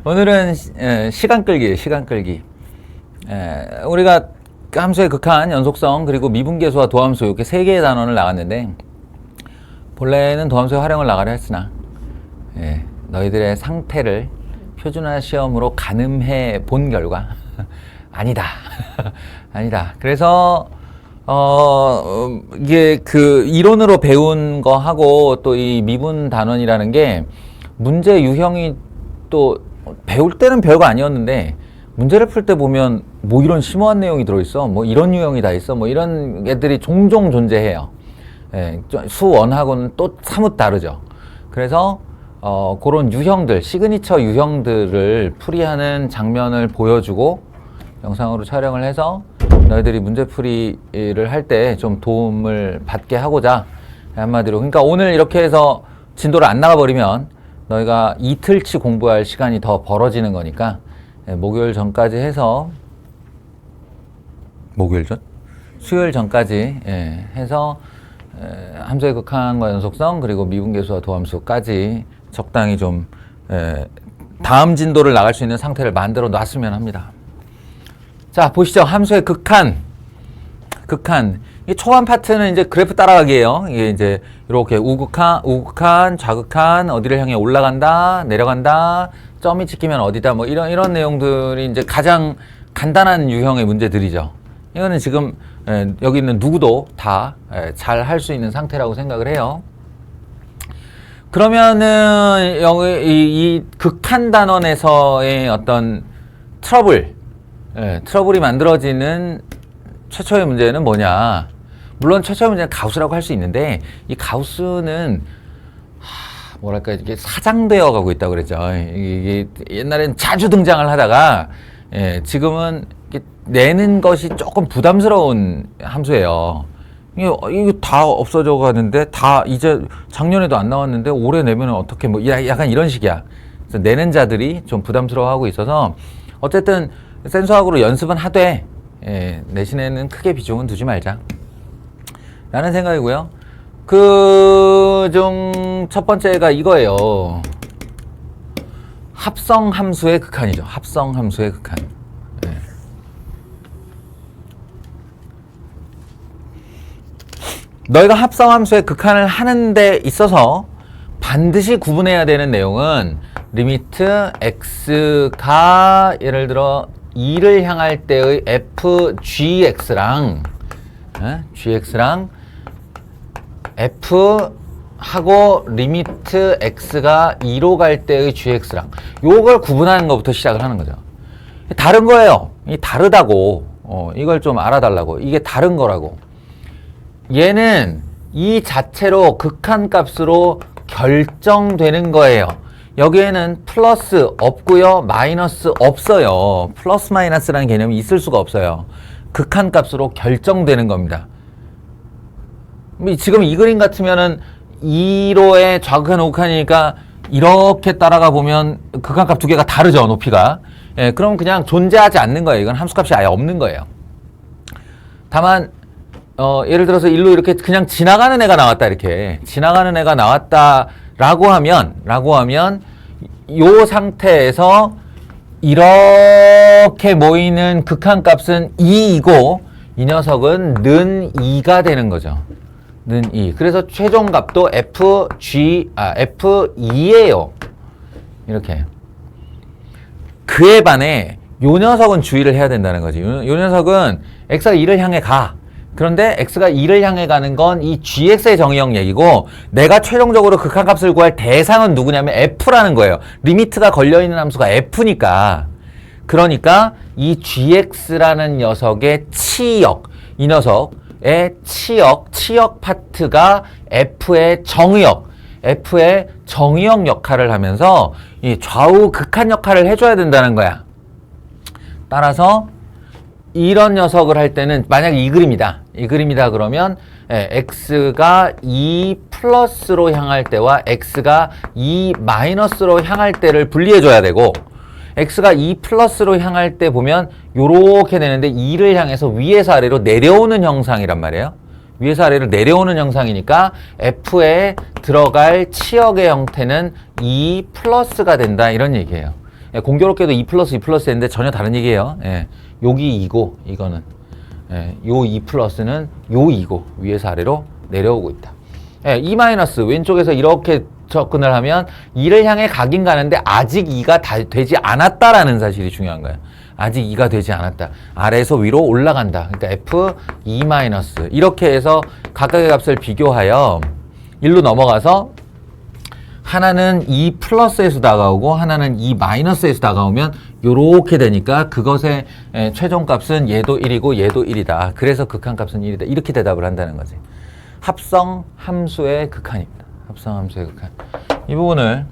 오늘은 시간 끌기예요. 시간 끌기. 우리가 함수의 극한, 연속성, 그리고 미분계수와 도함수 이렇게 세 개의 단원을 나갔는데 본래는 도함수의 활용을 나가려 했으나 너희들의 상태를 표준화 시험으로 가늠해 본 결과 아니다. 아니다. 그래서 이게 그 이론으로 배운 거 하고 또 이 미분 단원이라는 게 문제 유형이 또 배울 때는 별거 아니었는데 문제를 풀 때 보면 뭐 이런 심오한 내용이 들어있어, 뭐 이런 유형이 다 있어, 뭐 이런 애들이 종종 존재해요. 수원하고는 또 사뭇 다르죠. 그래서 그런 유형들, 시그니처 유형들을 풀이하는 장면을 보여주고 영상으로 촬영을 해서 너희들이 문제풀이를 할 때 좀 도움을 받게 하고자 한마디로. 그러니까 오늘 이렇게 해서 진도를 안 나가버리면 너희가 이틀치 공부할 시간이 더 벌어지는 거니까 목요일 전까지 해서 목요일 전? 수요일 전까지 해서 함수의 극한과 연속성 그리고 미분계수와 도함수까지 적당히 좀 다음 진도를 나갈 수 있는 상태를 만들어 놨으면 합니다. 자, 보시죠. 함수의 극한. 이 초반 파트는 이제 그래프 따라가기예요. 이게 이제 이렇게 우극한, 좌극한, 어디를 향해 올라간다, 내려간다, 점이 찍히면 어디다, 뭐 이런 내용들이 이제 가장 간단한 유형의 문제들이죠. 이거는 지금 여기 있는 누구도 다 잘 할 수 있는 상태라고 생각을 해요. 그러면은 여기 이 극한 단원에서의 어떤 트러블이 만들어지는 최초의 문제는 뭐냐? 물론 최초의 문제는 가우스라고 할 수 있는데 이 가우스는 뭐랄까 이게 사장되어 가고 있다고 그랬죠. 이게 옛날엔 자주 등장을 하다가 지금은 내는 것이 조금 부담스러운 함수예요. 이거 다 없어져 가는데 다 이제 작년에도 안 나왔는데 올해 내면 어떻게 뭐 약간 이런 식이야. 그래서 내는 자들이 좀 부담스러워하고 있어서 어쨌든 센수학으로 연습은 하되 내신에는 크게 비중은 두지 말자 라는 생각이고요. 그중 첫 번째가 이거예요. 합성함수의 극한이죠. 합성함수의 극한. 너희가 합성함수의 극한을 하는 데 있어서 반드시 구분해야 되는 내용은 리미트 x가 예를 들어 2를 향할 때의 fgx랑 gx랑 f하고 리미트 x가 2로 갈 때의 gx랑 요걸 구분하는 것부터 시작을 하는 거죠. 다른 거예요. 이 다르다고 이걸 좀 알아달라고. 이게 다른 거라고. 얘는 이 자체로 극한값으로 결정되는 거예요. 여기에는 플러스 없고요, 마이너스 없어요. 플러스 마이너스라는 개념이 있을 수가 없어요. 극한값으로 결정되는 겁니다. 지금 이 그림 같으면은 2로의 좌극한, 우극한이니까 이렇게 따라가 보면 극한값 두 개가 다르죠, 높이가. 그럼 그냥 존재하지 않는 거예요. 이건 함수값이 아예 없는 거예요. 다만 예를 들어서 일로 이렇게 그냥 지나가는 애가 나왔다, 이렇게 지나가는 애가 나왔다라고 하면 요 상태에서 이렇게 모이는 극한값은 2이고 이 녀석은 는 2가 되는 거죠. 는 2. 그래서 최종값도 F2예요. 이렇게. 그에 반해 요 녀석은 주의를 해야 된다는 거지. 요 녀석은 x가 2를 향해 가. 그런데 x가 2를 향해 가는 건 이 gx의 정의형 얘기고 내가 최종적으로 극한값을 구할 대상은 누구냐면 f라는 거예요. 리미트가 걸려있는 함수가 f니까. 그러니까 이 gx라는 녀석의 치역, 이 녀석의 치역 파트가 f의 정의역 역할을 하면서 이 좌우 극한 역할을 해줘야 된다는 거야. 따라서 이런 녀석을 할 때는 만약 이 그림이다 그러면 x가 2 플러스로 향할 때와 x가 2 마이너스로 향할 때를 분리해 줘야 되고 x가 2 플러스로 향할 때 보면 요렇게 되는데 2를 향해서 위에서 아래로 내려오는 형상이란 말이에요. 위에서 아래로 내려오는 형상이니까 F에 들어갈 치역의 형태는 2 플러스가 된다 이런 얘기예요. 예, 공교롭게도 2 플러스 2 플러스 했는데 전혀 다른 얘기예요. 예, 여기 2고 이거는 요 2 플러스는 요 2고 위에서 아래로 내려오고 있다. 예, 2 마이너스 왼쪽에서 이렇게 접근을 하면 2를 향해 가긴 가는데 아직 2가 되지 않았다라는 사실이 중요한 거예요. 아직 2가 되지 않았다. 아래에서 위로 올라간다. 그러니까 F 2 마이너스 이렇게 해서 각각의 값을 비교하여 1로 넘어가서 하나는 2 플러스에서 다가오고 하나는 2 마이너스에서 다가오면 요렇게 되니까 그것의 최종값은 얘도 1이고 얘도 1이다. 그래서 극한값은 1이다. 이렇게 대답을 한다는 거지. 합성 함수의 극한입니다. 합성 함수의 극한. 이 부분을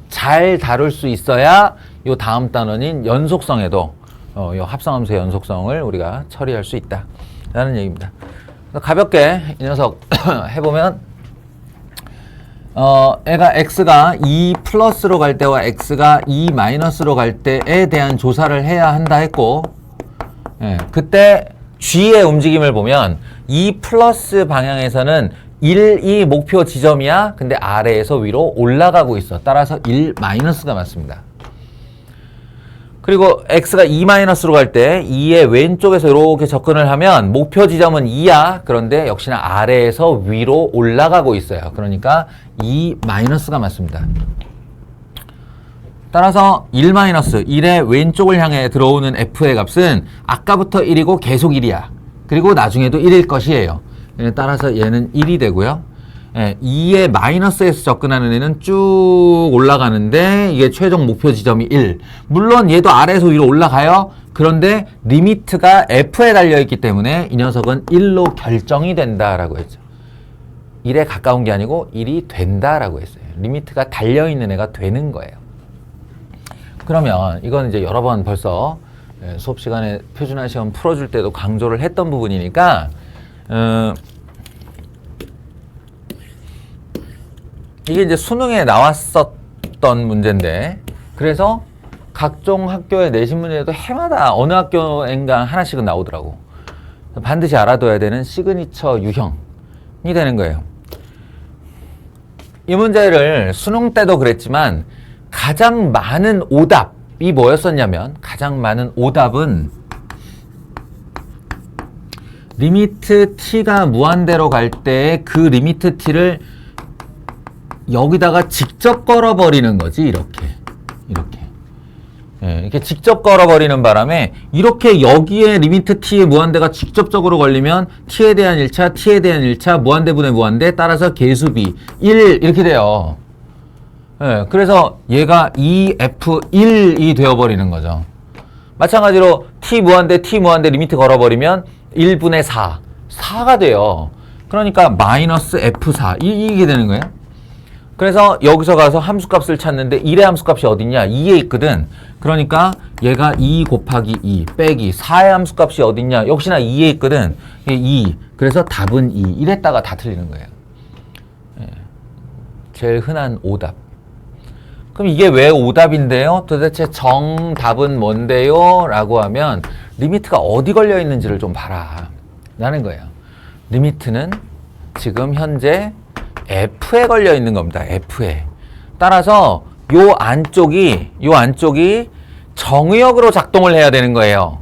잘 다룰 수 있어야 요 다음 단원인 연속성에도 요 합성 함수의 연속성을 우리가 처리할 수 있다. 라는 얘기입니다. 가볍게 이 녀석 해보면 애가 x가 2 플러스로 갈 때와 x가 2 마이너스로 갈 때에 대한 조사를 해야 한다 했고 그때 g의 움직임을 보면 2 플러스 방향에서는 1이 목표 지점이야. 근데 아래에서 위로 올라가고 있어. 따라서 1 마이너스가 맞습니다. 그리고 x가 2 마이너스로 갈 때 2의 왼쪽에서 이렇게 접근을 하면 목표 지점은 2야. 그런데 역시나 아래에서 위로 올라가고 있어요. 그러니까 2 마이너스가 맞습니다. 따라서 1 마이너스 1의 왼쪽을 향해 들어오는 f의 값은 아까부터 1이고 계속 1이야. 그리고 나중에도 1일 것이에요. 따라서 얘는 1이 되고요. 2의 마이너스에서 접근하는 애는 쭉 올라가는데 이게 최종 목표 지점이 1. 물론 얘도 아래에서 위로 올라가요. 그런데 리미트가 F에 달려있기 때문에 이 녀석은 1로 결정이 된다라고 했죠. 1에 가까운 게 아니고 1이 된다라고 했어요. 리미트가 달려있는 애가 되는 거예요. 그러면 이건 이제 여러 번 벌써 수업 시간에 표준화 시험 풀어줄 때도 강조를 했던 부분이니까 이게 이제 수능에 나왔었던 문제인데 그래서 각종 학교의 내신 문제에도 해마다 어느 학교인가 하나씩은 나오더라고. 반드시 알아둬야 되는 시그니처 유형이 되는 거예요. 이 문제를 수능 때도 그랬지만 가장 많은 오답이 뭐였었냐면 가장 많은 오답은 리미트 t가 무한대로 갈 때 그 리미트 t를 여기다가 직접 걸어버리는 거지. 이렇게 직접 걸어버리는 바람에 이렇게 여기에 리미트 t의 무한대가 직접적으로 걸리면 t에 대한 1차, t에 대한 1차, 무한대분의 무한대 따라서 계수비 1 이렇게 돼요. 그래서 얘가 2f1이 되어버리는 거죠. 마찬가지로 t 무한대 리미트 걸어버리면 1분의 4, 4가 돼요. 그러니까 마이너스 f4 이게 되는 거예요. 그래서 여기서 가서 함수값을 찾는데 1의 함수값이 어딨냐? 2에 있거든. 그러니까 얘가 2 곱하기 2 빼기 4의 함수값이 어딨냐? 역시나 2에 있거든. 2. 그래서 답은 2. 이랬다가 다 틀리는 거예요. 제일 흔한 오답. 그럼 이게 왜 오답인데요? 도대체 정답은 뭔데요? 라고 하면 리미트가 어디 걸려 있는지를 좀 봐라 라는 거예요. 리미트는 지금 현재 F에 걸려 있는 겁니다. F에. 따라서 요 안쪽이 정의역으로 작동을 해야 되는 거예요.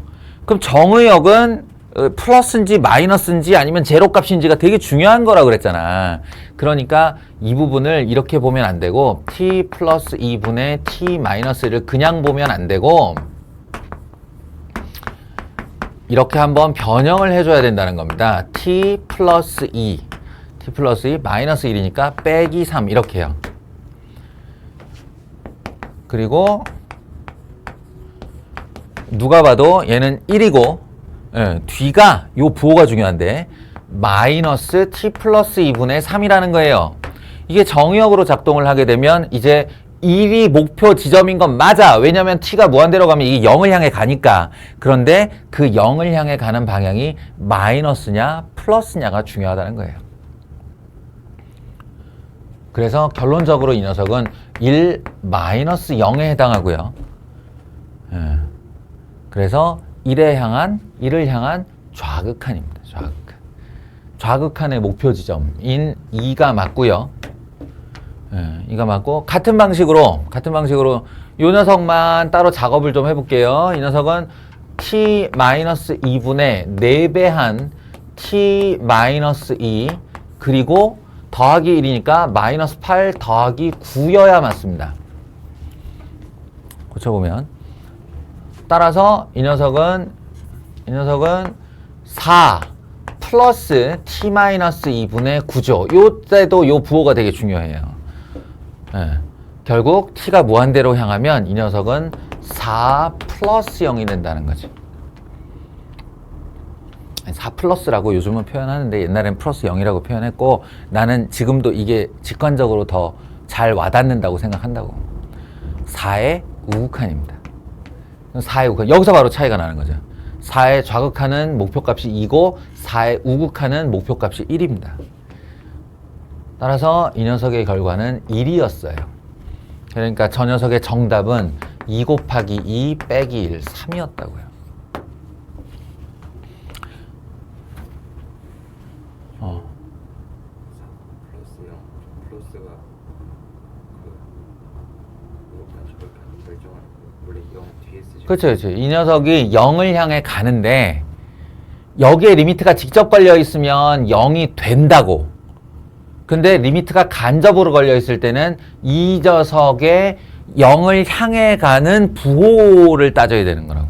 그럼 정의역은 플러스인지 마이너스인지 아니면 제로 값인지가 되게 중요한 거라고 그랬잖아. 그러니까 이 부분을 이렇게 보면 안 되고 t 플러스 2분의 t 마이너스 1을 그냥 보면 안 되고 이렇게 한번 변형을 해줘야 된다는 겁니다. t 플러스 2 마이너스 1이니까 빼기 3 이렇게 해요. 그리고 누가 봐도 얘는 1이고 뒤가 요 부호가 중요한데 마이너스 t 플러스 2분의 3이라는 거예요. 이게 정의역으로 작동을 하게 되면 이제 1이 목표 지점인 건 맞아. 왜냐면 t가 무한대로 가면 이게 0을 향해 가니까. 그런데 그 0을 향해 가는 방향이 마이너스냐 플러스냐가 중요하다는 거예요. 그래서 결론적으로 이 녀석은 1 마이너스 0에 해당하고요. 그래서 1을 향한 좌극한입니다. 좌극한의 목표 지점인 2가 맞고요. 예, 2가 맞고 같은 방식으로 이 녀석만 따로 작업을 좀 해볼게요. 이 녀석은 t-2분의 4배한 t-2 그리고 더하기 1이니까 마이너스 8 더하기 9여야 맞습니다. 고쳐보면 따라서 이 녀석은 4 플러스 t-2분의 9죠. 요때도 요 부호가 되게 중요해요. 예. 결국 t가 무한대로 향하면 이 녀석은 4 플러스 0이 된다는 거지. 4 플러스라고 요즘은 표현하는데 옛날엔 플러스 0이라고 표현했고 나는 지금도 이게 직관적으로 더 잘 와닿는다고 생각한다고. 4의 우극한입니다. 4의 우극한. 여기서 바로 차이가 나는 거죠. 4의 좌극한은 목표값이 2고 4의 우극한은 목표값이 1입니다. 따라서 이 녀석의 결과는 1이었어요. 그러니까 저 녀석의 정답은 2 곱하기 2 빼기 1, 3이었다고요. 플러스 0, 플러스가 결정하는 거. 원래 0 뒤에 쓰죠. 그렇죠. 이 녀석이 0을 향해 가는데 여기에 리미트가 직접 걸려 있으면 0이 된다고. 근데 리미트가 간접으로 걸려 있을 때는 이 녀석의 0을 향해 가는 부호를 따져야 되는 거라고.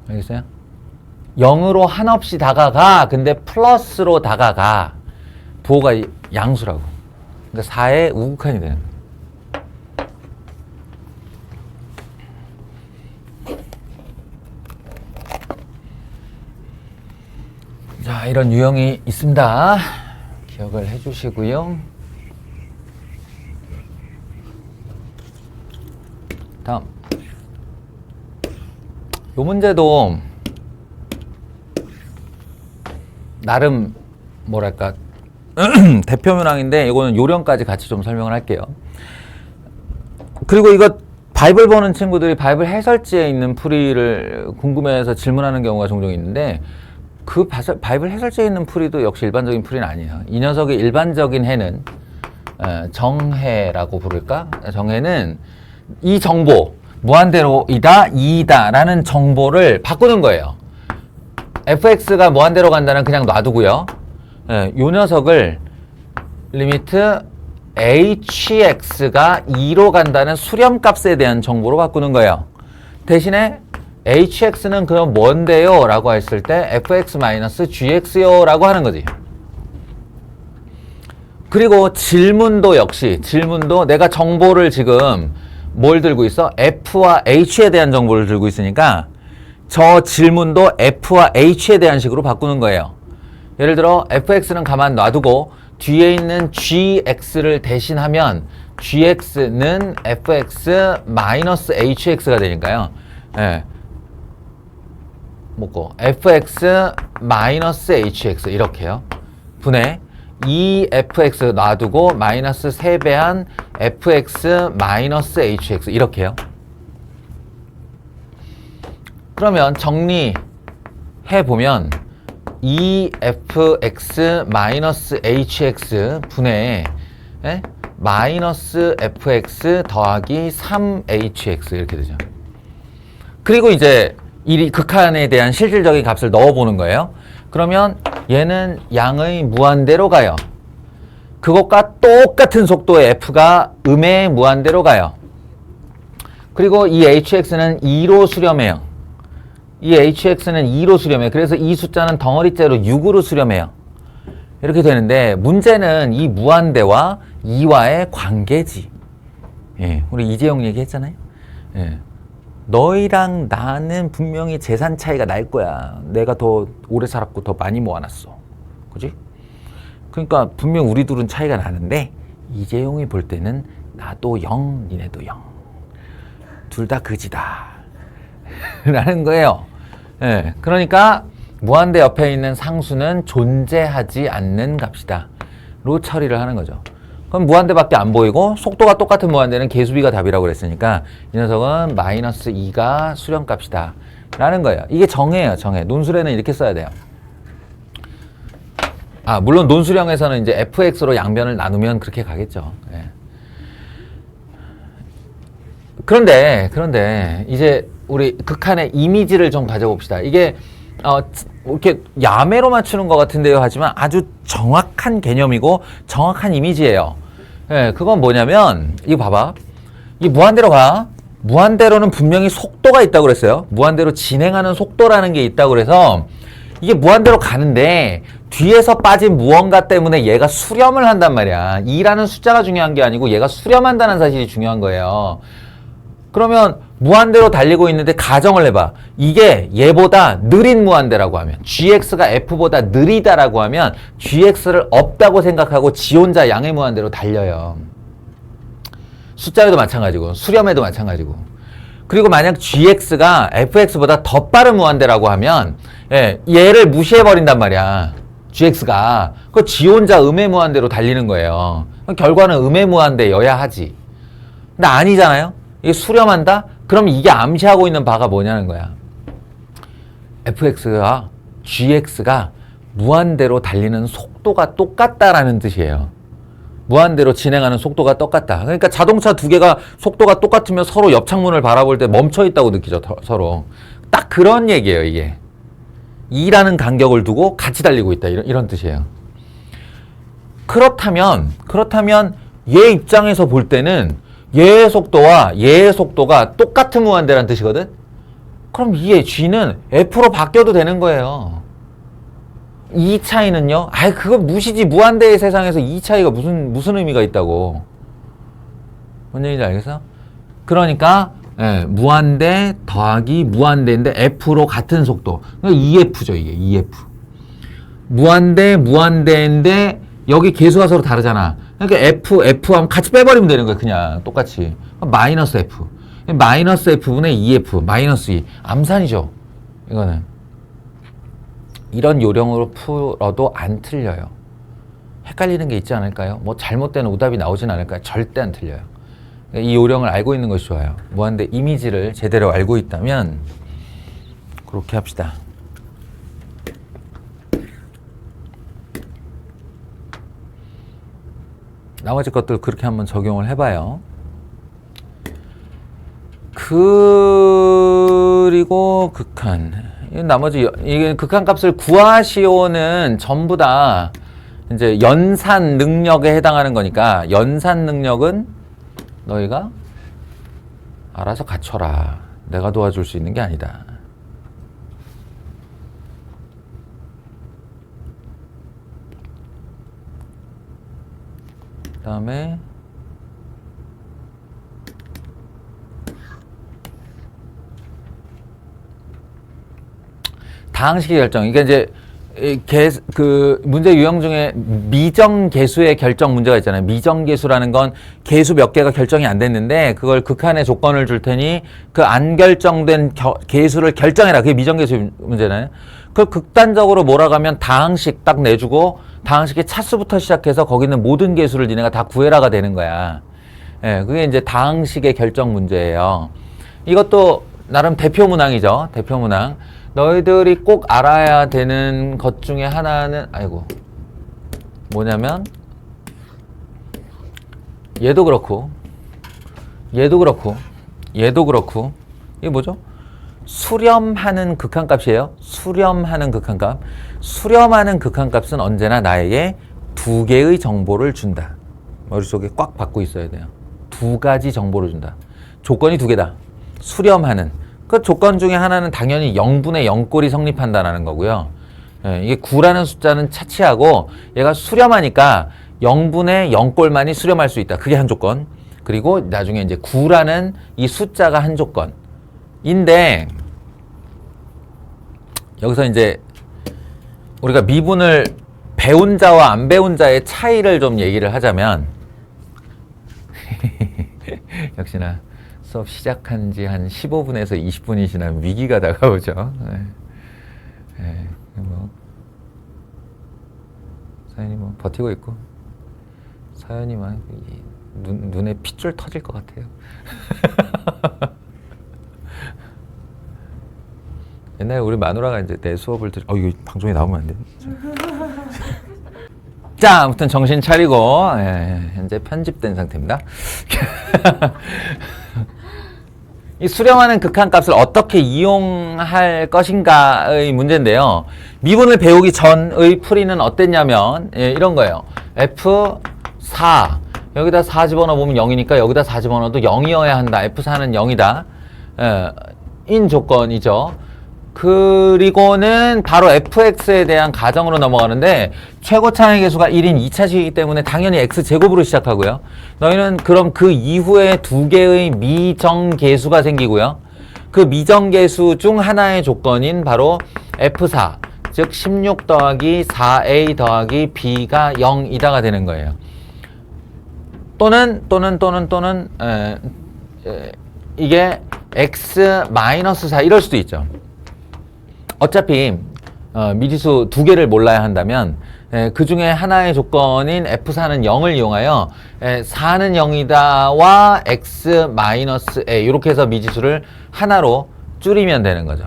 알겠어요? 0으로 한없이 다가가. 근데 플러스로 다가가. 부호가 양수라고. 그러니까 4의 우극한이 되는 거예요. 자, 이런 유형이 있습니다. 기억을 해주시고요. 다음. 요 문제도 나름 뭐랄까 대표 문항인데 이거는 요령까지 같이 좀 설명을 할게요. 그리고 이거 바이블 보는 친구들이 바이블 해설지에 있는 풀이를 궁금해해서 질문하는 경우가 종종 있는데 그 바이블 해설지에 있는 풀이도 역시 일반적인 풀이는 아니에요. 이 녀석의 일반적인 해는 정해라고 부를까? 정해는 이 정보 무한대로이다 2이다 라는 정보를 바꾸는 거예요. fx가 무한대로 간다는 그냥 놔두고요. 요 녀석을 리미트 hx가 2로 간다는 수렴값에 대한 정보로 바꾸는 거예요. 대신에 hx는 그럼 뭔데요? 라고 했을 때 fx-gx요 라고 하는 거지. 그리고 질문도 역시 질문도 내가 정보를 지금 뭘 들고 있어? f와 h에 대한 정보를 들고 있으니까 저 질문도 f와 h에 대한 식으로 바꾸는 거예요. 예를 들어 fx는 가만 놔두고 뒤에 있는 gx를 대신하면 gx는 fx-hx가 되니까요. 예. 뭐고 fx-hx 이렇게요. 분의 2fx 놔두고 마이너스 3배한 fx-hx 이렇게요. 그러면 정리해 보면 2fx-hx 분의 마이너스 fx 더하기 3hx 이렇게 되죠. 그리고 이제 이 극한에 대한 실질적인 값을 넣어보는 거예요. 그러면 얘는 양의 무한대로 가요. 그것과 똑같은 속도의 f가 음의 무한대로 가요. 그리고 이 hx는 2로 수렴해요. 이 hx는 2로 수렴해요. 그래서 이 숫자는 덩어리째로 6으로 수렴해요. 이렇게 되는데 문제는 이 무한대와 2와의 관계지. 예, 우리 이재용 얘기했잖아요. 예. 너희랑 나는 분명히 재산 차이가 날 거야. 내가 더 오래 살았고 더 많이 모아놨어. 그지? 그러니까 분명 우리 둘은 차이가 나는데 이재용이 볼 때는 나도 0, 니네도 0. 둘 다 그지다. 라는 거예요. 예, 그러니까 무한대 옆에 있는 상수는 존재하지 않는 값이다. 로 처리를 하는 거죠. 그럼 무한대밖에 안 보이고 속도가 똑같은 무한대는 개수비가 답이라고 그랬으니까 이 녀석은 마이너스 2가 수렴값이다 라는 거예요. 이게 정해예요, 정해. 논술에는 이렇게 써야 돼요. 아, 물론 논술형에서는 이제 fx로 양변을 나누면 그렇게 가겠죠. 예. 그런데 이제 우리 극한의 이미지를 좀 가져봅시다. 이게 이렇게 야매로 맞추는 것 같은데요 하지만 아주 정확한 개념이고 정확한 이미지예요. 예, 그건 뭐냐면 이거 봐봐. 이 무한대로 가. 무한대로는 분명히 속도가 있다고 그랬어요. 무한대로 진행하는 속도라는 게 있다고 그래서 이게 무한대로 가는데 뒤에서 빠진 무언가 때문에 얘가 수렴을 한단 말이야. 2라는 숫자가 중요한 게 아니고 얘가 수렴한다는 사실이 중요한 거예요. 그러면 무한대로 달리고 있는데 가정을 해봐. 이게 얘보다 느린 무한대라고 하면 gx가 f보다 느리다라고 하면 gx를 없다고 생각하고 지 혼자 양의 무한대로 달려요. 숫자에도 마찬가지고 수렴에도 마찬가지고. 그리고 만약 gx가 fx보다 더 빠른 무한대라고 하면 얘를 무시해버린단 말이야. gx가. 그 지 혼자 음의 무한대로 달리는 거예요. 결과는 음의 무한대여야 하지. 근데 아니잖아요. 이게 수렴한다? 그럼 이게 암시하고 있는 바가 뭐냐는 거야. fx가 gx가 무한대로 달리는 속도가 똑같다라는 뜻이에요. 무한대로 진행하는 속도가 똑같다. 그러니까 자동차 두 개가 속도가 똑같으면 서로 옆 창문을 바라볼 때 멈춰 있다고 느끼죠. 서로. 딱 그런 얘기예요, 이게. 2라는 간격을 두고 같이 달리고 있다. 이런 뜻이에요. 그렇다면 얘 입장에서 볼 때는 얘의 속도와 얘의 속도가 똑같은 무한대라는 뜻이거든? 그럼 이의 g는 f로 바뀌어도 되는 거예요. 이 차이는요? 아이, 그거 무시지. 무한대의 세상에서 이 차이가 무슨 의미가 있다고. 뭔 얘기인지 알겠어? 그러니까, 무한대 더하기 무한대인데 f로 같은 속도. 그러니까 EF죠, 이게. EF. 무한대인데 여기 계수가 서로 다르잖아. 그러니까 F 하면 같이 빼버리면 되는 거야, 그냥. 똑같이. 마이너스 F. 마이너스 F분의 EF. 마이너스 2. 암산이죠. 이거는. 이런 요령으로 풀어도 안 틀려요. 헷갈리는 게 있지 않을까요? 뭐 잘못된 오답이 나오진 않을까요? 절대 안 틀려요. 이 요령을 알고 있는 것이 좋아요. 무한대 이미지를 제대로 알고 있다면 그렇게 합시다. 나머지 것들 그렇게 한번 적용을 해봐요. 그리고 극한. 나머지 이게 극한 값을 구하시오는 전부 다 이제 연산 능력에 해당하는 거니까 연산 능력은 너희가 알아서 갖춰라. 내가 도와줄 수 있는 게 아니다. 그 다음에 다항식의 결정. 이게 이제 그 문제 유형 중에 미정계수의 결정 문제가 있잖아요. 미정계수라는 건 계수 몇 개가 결정이 안 됐는데 그걸 극한의 조건을 줄 테니 그 안 결정된 계수를 결정해라. 그게 미정계수 문제잖아요. 그걸 극단적으로 몰아가면 다항식 딱 내주고 다항식의 차수부터 시작해서 거기 있는 모든 계수를 니네가 다 구해라가 되는 거야. 예, 그게 이제 다항식의 결정 문제예요. 이것도 나름 대표 문항이죠. 대표 문항. 너희들이 꼭 알아야 되는 것 중에 하나는 뭐냐면 얘도 그렇고 이게 뭐죠? 수렴하는 극한값이에요. 수렴하는 극한값. 수렴하는 극한값은 언제나 나에게 두 개의 정보를 준다. 머릿속에 꽉 박고 있어야 돼요. 두 가지 정보를 준다. 조건이 두 개다. 수렴하는. 그 조건 중에 하나는 당연히 0분의 0꼴이 성립한다는 거고요. 이게 9라는 숫자는 차치하고 얘가 수렴하니까 0분의 0꼴만이 수렴할 수 있다. 그게 한 조건. 그리고 나중에 이제 9라는 이 숫자가 한 조건인데 여기서 이제 우리가 미분을 배운 자와 안 배운 자의 차이를 좀 얘기를 하자면 역시나 수업 시작한 지 한 15분에서 20분이 지나면 위기가 다가오죠. 사연이 버티고 있고 사연이 막 눈에 핏줄 터질 것 같아요. 옛날에 우리 마누라가 이제 내 수업을 이거 방송에 나오면 안 돼. 자, 아무튼 정신 차리고 현재 편집된 상태입니다. 이 수렴하는 극한값을 어떻게 이용할 것인가의 문제인데요. 미분을 배우기 전의 풀이는 어땠냐면 이런 거예요. F4 여기다 4 집어넣으면 0이니까 여기다 4 집어넣어도 0이어야 한다. F4는 0이다. 인 조건이죠. 그리고는 바로 fx에 대한 가정으로 넘어가는데 최고차항의 계수가 1인 2차식이기 때문에 당연히 x제곱으로 시작하고요. 너희는 그럼 그 이후에 두 개의 미정계수가 생기고요. 그 미정계수 중 하나의 조건인 바로 f4 즉 16 더하기 4a 더하기 b가 0이다가 되는 거예요. 또는 이게 x-4 이럴 수도 있죠. 어차피 미지수 두 개를 몰라야 한다면 그 중에 하나의 조건인 F4는 0을 이용하여 4는 0이다와 x-a 이렇게 해서 미지수를 하나로 줄이면 되는 거죠.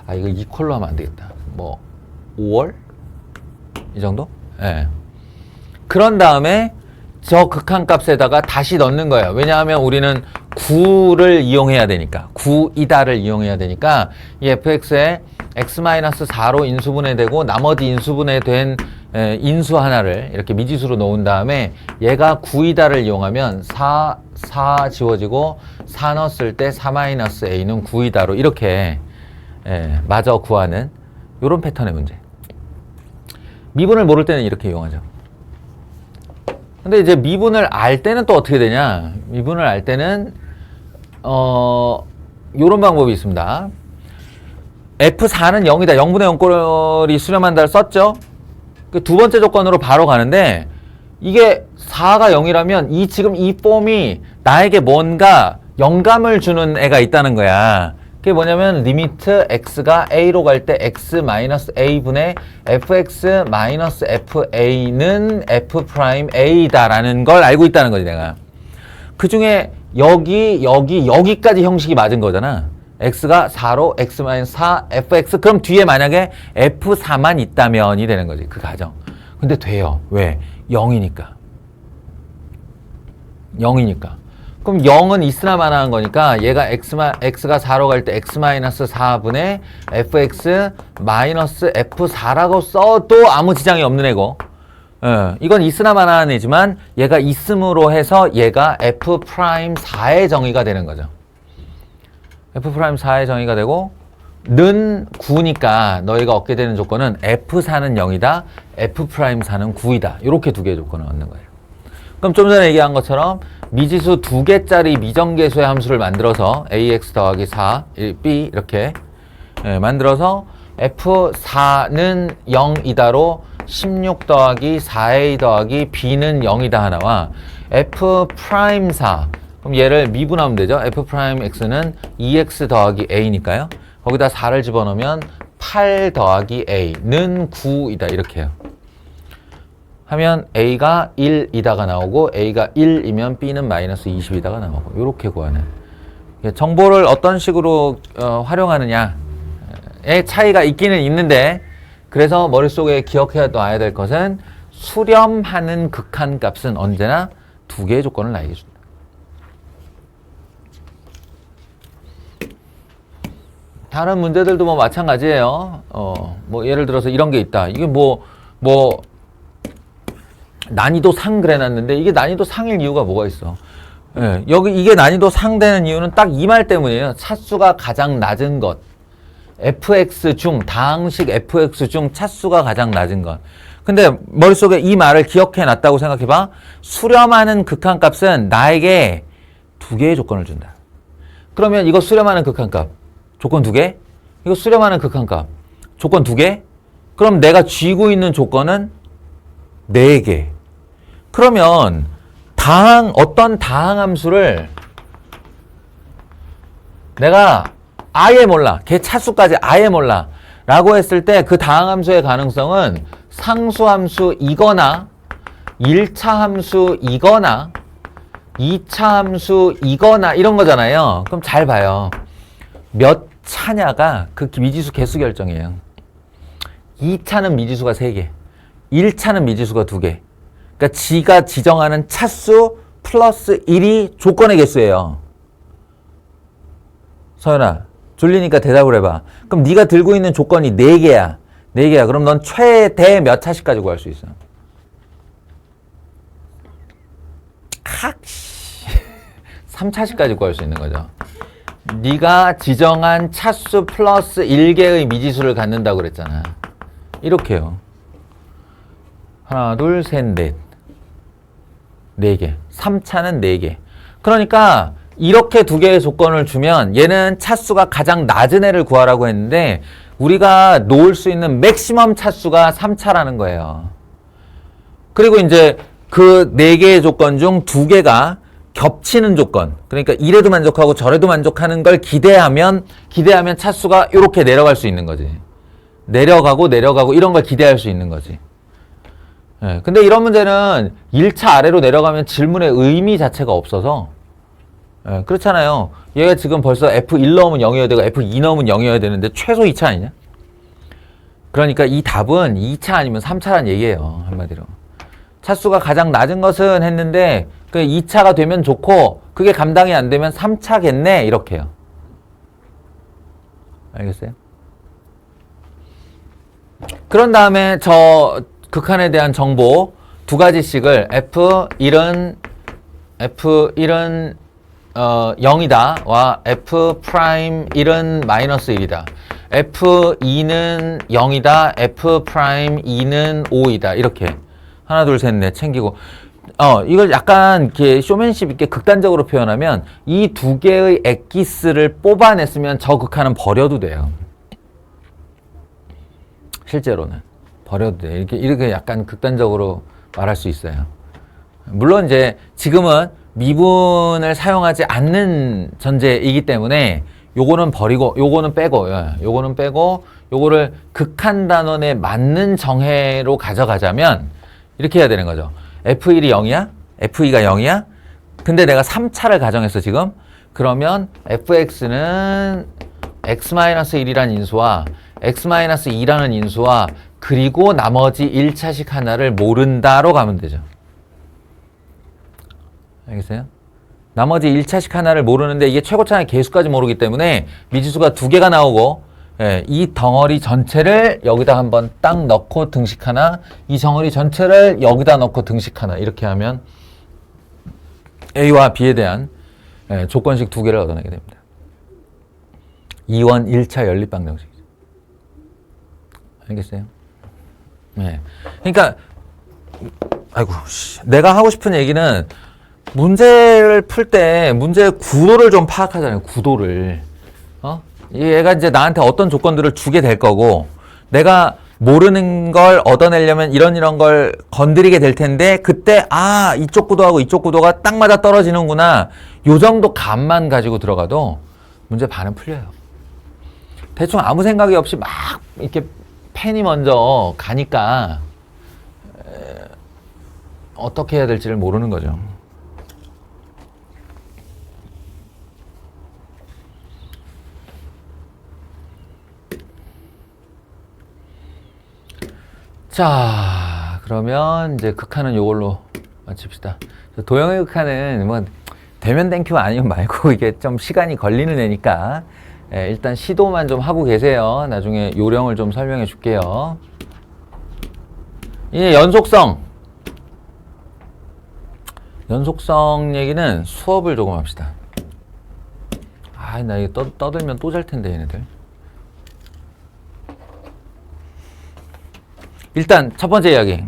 아 이거 이퀄로 하면 안 되겠다. 뭐 5월? 이 정도? 예. 그런 다음에 저 극한값에다가 다시 넣는 거예요. 왜냐하면 우리는 9를 이용해야 되니까 9이다를 이용해야 되니까 이 fx에 x-4로 인수분해되고 나머지 인수분해된 인수 하나를 이렇게 미지수로 놓은 다음에 얘가 9이다를 이용하면 4 지워지고 4 넣었을 때 4-a는 9이다로 이렇게 마저 구하는 이런 패턴의 문제. 미분을 모를 때는 이렇게 이용하죠. 근데 이제 미분을 알 때는 또 어떻게 되냐? 미분을 알 때는 요런 방법이 있습니다. F4는 0이다. 0분의 0꼴이 수렴한다를 썼죠? 그 두 번째 조건으로 바로 가는데 이게 4가 0이라면 지금 이 폼이 나에게 뭔가 영감을 주는 애가 있다는 거야. 그게 뭐냐면 리미트 x가 a로 갈 때 x-a분의 fx-fa는 f'a다라는 걸 알고 있다는 거지 내가. 그 중에 여기까지 형식이 맞은 거잖아. x가 4로 x-4 fx 그럼 뒤에 만약에 f4만 있다면이 되는 거지 그 가정. 근데 돼요. 왜? 0이니까. 그럼 0은 있으나 마나한 거니까 얘가 x가 4로 갈 때 x-4분의 fx-f4라고 써도 아무 지장이 없는 애고 이건 있으나 마나한 애지만 얘가 있음으로 해서 얘가 f'4의 정의가 되는 거죠. f'4의 정의가 되고 는 9니까 너희가 얻게 되는 조건은 f4는 0이다, f'4는 9이다. 이렇게 두 개의 조건을 얻는 거예요. 그럼 좀 전에 얘기한 것처럼 미지수 두 개짜리 미정계수의 함수를 만들어서 ax 더하기 4, b 이렇게 만들어서 f4는 0이다로 16 더하기 4a 더하기 b는 0이다 하나와 f'4 그럼 얘를 미분하면 되죠. f'x는 2x 더하기 a니까요. 거기다 4를 집어넣으면 8 더하기 a는 9이다 이렇게 해요. 하면 a가 1이다가 나오고 a가 1이면 b는 마이너스 20이다가 나오고 이렇게 구하는 정보를 어떤 식으로 활용하느냐의 차이가 있기는 있는데 그래서 머릿속에 기억해야 놔야 될 것은 수렴하는 극한값은 언제나 두 개의 조건을 나에게 준다. 다른 문제들도 뭐 마찬가지예요. 뭐 예를 들어서 이런 게 있다. 이게 뭐 난이도 상 그래놨는데 이게 난이도 상일 이유가 뭐가 있어? 예, 여기 이게 난이도 상 되는 이유는 딱 이 말 때문이에요. 차수가 가장 낮은 것. fx 중 다항식 fx 중 차수가 가장 낮은 것. 근데 머릿속에 이 말을 기억해 놨다고 생각해 봐. 수렴하는 극한값은 나에게 두 개의 조건을 준다. 그러면 이거 수렴하는 극한값 조건 두 개? 이거 수렴하는 극한값 조건 두 개? 그럼 내가 쥐고 있는 조건은 네 개. 그러면 어떤 다항함수를 내가 아예 몰라. 걔 차수까지 아예 몰라. 라고 했을 때 그 다항함수의 가능성은 상수함수이거나 1차 함수이거나 2차 함수이거나 이런 거잖아요. 그럼 잘 봐요. 몇 차냐가 그 미지수 개수 결정이에요. 2차는 미지수가 3개, 1차는 미지수가 2개. 그러니까 지가 지정하는 차수 플러스 1이 조건의 개수예요. 서연아, 졸리니까 대답을 해봐. 그럼 네가 들고 있는 조건이 4개야. 4개야. 그럼 넌 최대 몇 차씩까지 구할 수 있어? 3차씩까지 구할 수 있는 거죠. 네가 지정한 차수 플러스 1개의 미지수를 갖는다고 그랬잖아. 이렇게요. 하나, 둘, 셋, 넷. 4개. 3차는 4개. 그러니까 이렇게 2개의 조건을 주면 얘는 차수가 가장 낮은 애를 구하라고 했는데 우리가 놓을 수 있는 맥시멈 차수가 3차라는 거예요. 그리고 이제 그 4개의 조건 중 2개가 겹치는 조건. 그러니까 이래도 만족하고 저래도 만족하는 걸 기대하면 차수가 이렇게 내려갈 수 있는 거지. 내려가고 이런 걸 기대할 수 있는 거지. 예, 근데 이런 문제는 1차 아래로 내려가면 질문의 의미 자체가 없어서 예, 그렇잖아요. 얘가 지금 벌써 F1 넣으면 0이어야 되고 F2 넣으면 0이어야 되는데 최소 2차 아니냐? 그러니까 이 답은 2차 아니면 3차란 얘기예요. 한마디로. 차수가 가장 낮은 것은 했는데 그 2차가 되면 좋고 그게 감당이 안 되면 3차겠네 이렇게요. 알겠어요? 그런 다음에 저 극한에 대한 정보 2가지씩을 F1은 0이다 와 F'1은 마이너스 1이다. F2는 0이다. F'2는 5이다. 이렇게 하나 둘 셋 넷 챙기고 이걸 약간 이렇게 쇼맨십 있게 극단적으로 표현하면 이 2개의 엑기스를 뽑아냈으면 저 극한은 버려도 돼요. 실제로는 버려도 돼. 이렇게 약간 극단적으로 말할 수 있어요. 물론 이제 지금은 미분을 사용하지 않는 전제이기 때문에 요거는 버리고 요거는 빼고 요거를 극한 단원에 맞는 정해로 가져가자면 이렇게 해야 되는 거죠. F1이 0이야? F2가 0이야? 근데 내가 3차를 가정했어 지금. 그러면 fx는 x-1이라는 인수와 x-2라는 인수와 그리고 나머지 1차식 하나를 모른다로 가면 되죠. 알겠어요? 나머지 1차식 하나를 모르는데 이게 최고차의 개수까지 모르기 때문에 미지수가 2개가 나오고 이 덩어리 전체를 여기다 한번 딱 넣고 등식 하나, 이 덩어리 전체를 여기다 넣고 등식 하나 이렇게 하면 A와 B에 대한 조건식 2개를 얻어내게 됩니다. 2원 1차 연립방정식이죠. 알겠어요? 네. 그러니까 내가 하고 싶은 얘기는 문제를 풀 때 문제의 구도를 좀 파악하잖아요. 구도를. 얘가 이제 나한테 어떤 조건들을 주게 될 거고 내가 모르는 걸 얻어내려면 이런 걸 건드리게 될 텐데 그때 이쪽 구도하고 이쪽 구도가 딱 맞아 떨어지는구나. 요 정도 감만 가지고 들어가도 문제 반은 풀려요. 대충 아무 생각이 없이 막 이렇게 펜이 먼저 가니까 어떻게 해야 될지를 모르는 거죠. 자, 그러면 이제 극한은 요걸로 마칩시다. 도형의 극한은 뭐 되면 땡큐 아니면 말고 이게 좀 시간이 걸리는 애니까 일단 시도만 좀 하고 계세요. 나중에 요령을 좀 설명해 줄게요. 이제 연속성 얘기는 수업을 조금 합시다. 나 이거 떠들면 또 잘 텐데 얘네들. 일단 첫 번째 이야기.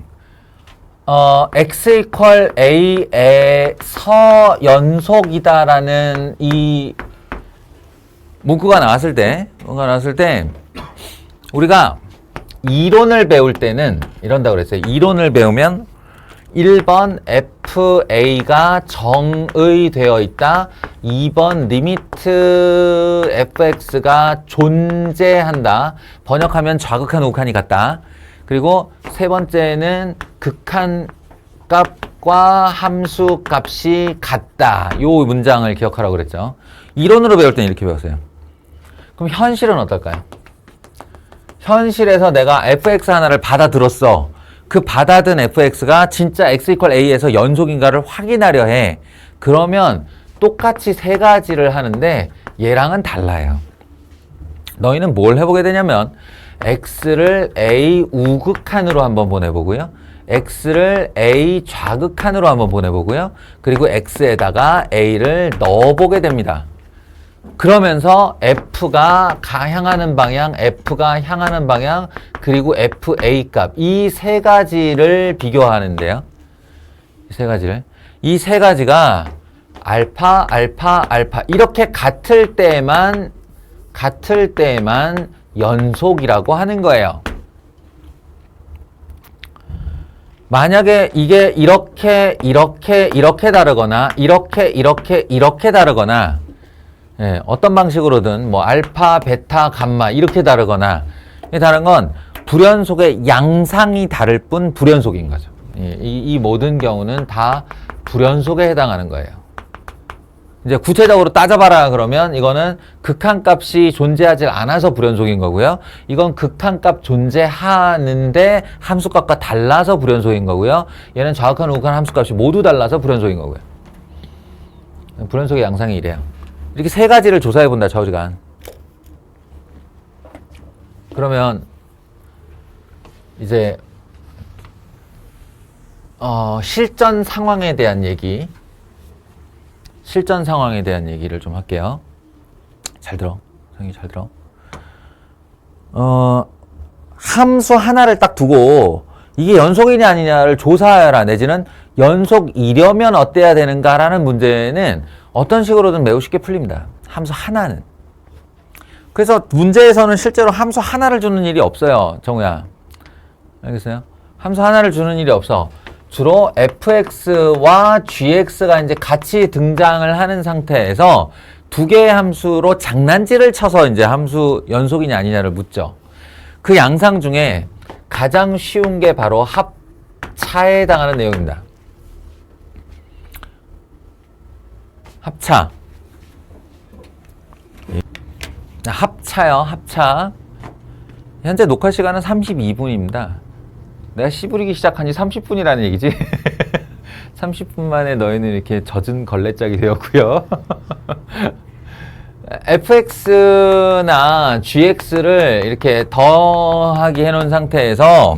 x equal a의 서연속이다라는 이 문구가 나왔을 때 우리가 이론을 배울 때는 이런다고 그랬어요. 이론을 배우면 1번 FA가 정의되어 있다. 2번 리미트 fx가 존재한다. 번역하면 좌극한 우극한이 같다. 그리고 세 번째는 극한 값과 함수 값이 같다. 요 문장을 기억하라고 그랬죠. 이론으로 배울 때는 이렇게 배웠어요. 그럼 현실은 어떨까요? 현실에서 내가 fx 하나를 받아들었어. 그 받아든 fx가 진짜 x = a에서 연속인가를 확인하려 해. 그러면 똑같이 세 가지를 하는데 얘랑은 달라요. 너희는 뭘 해보게 되냐면 x를 a 우극한으로 한번 보내보고요. x를 a 좌극한으로 한번 보내보고요. 그리고 x에다가 a를 넣어보게 됩니다. 그러면서 f가 향하는 방향, f가 향하는 방향, 그리고 fa 값, 이 세 가지를 비교하는데요. 이 세 가지가 알파, 알파, 알파 이렇게 같을 때만 연속이라고 하는 거예요. 만약에 이게 이렇게 다르거나 이렇게 다르거나 예, 어떤 방식으로든 뭐 알파, 베타, 감마 이렇게 다르거나 다른 건 불연속의 양상이 다를 뿐 불연속인 거죠. 예, 이 모든 경우는 다 불연속에 해당하는 거예요. 이제 구체적으로 따져봐라 그러면 이거는 극한값이 존재하지 않아서 불연속인 거고요. 이건 극한값 존재하는데 함수값과 달라서 불연속인 거고요. 얘는 좌극한, 우극한 함수값이 모두 달라서 불연속인 거고요. 불연속의 양상이 이래요. 이렇게 세 가지를 조사해 본다, 좌우지간. 그러면 이제 실전 상황에 대한 얘기를 좀 할게요. 잘 들어. 선생님 잘 들어. 함수 하나를 딱 두고 이게 연속이냐 아니냐를 조사하라 내지는 연속이려면 어때야 되는가라는 문제는 어떤 식으로든 매우 쉽게 풀립니다. 함수 하나는. 그래서 문제에서는 실제로 함수 하나를 주는 일이 없어요. 정우야. 알겠어요? 함수 하나를 주는 일이 없어. 주로 fx와 gx가 이제 같이 등장을 하는 상태에서 두 개의 함수로 장난질을 쳐서 이제 함수 연속이냐 아니냐를 묻죠. 그 양상 중에 가장 쉬운 게 바로 합차에 해당하는 내용입니다. 합차요, 합차. 현재 녹화 시간은 32분입니다. 내가 씨부리기 시작한 지 30분이라는 얘기지. 30분 만에 너희는 이렇게 젖은 걸레짝이 되었고요. fx나 gx를 이렇게 더하기 해놓은 상태에서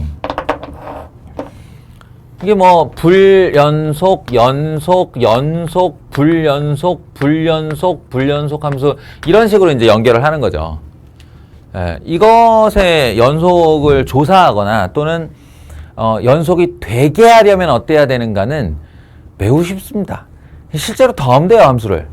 이게 뭐 불연속, 연속, 불연속 함수 이런 식으로 이제 연결을 하는 거죠. 예, 이것의 연속을 조사하거나 또는 연속이 되게 하려면 어때야 되는가는 매우 쉽습니다. 실제로 더하면 돼요, 함수를.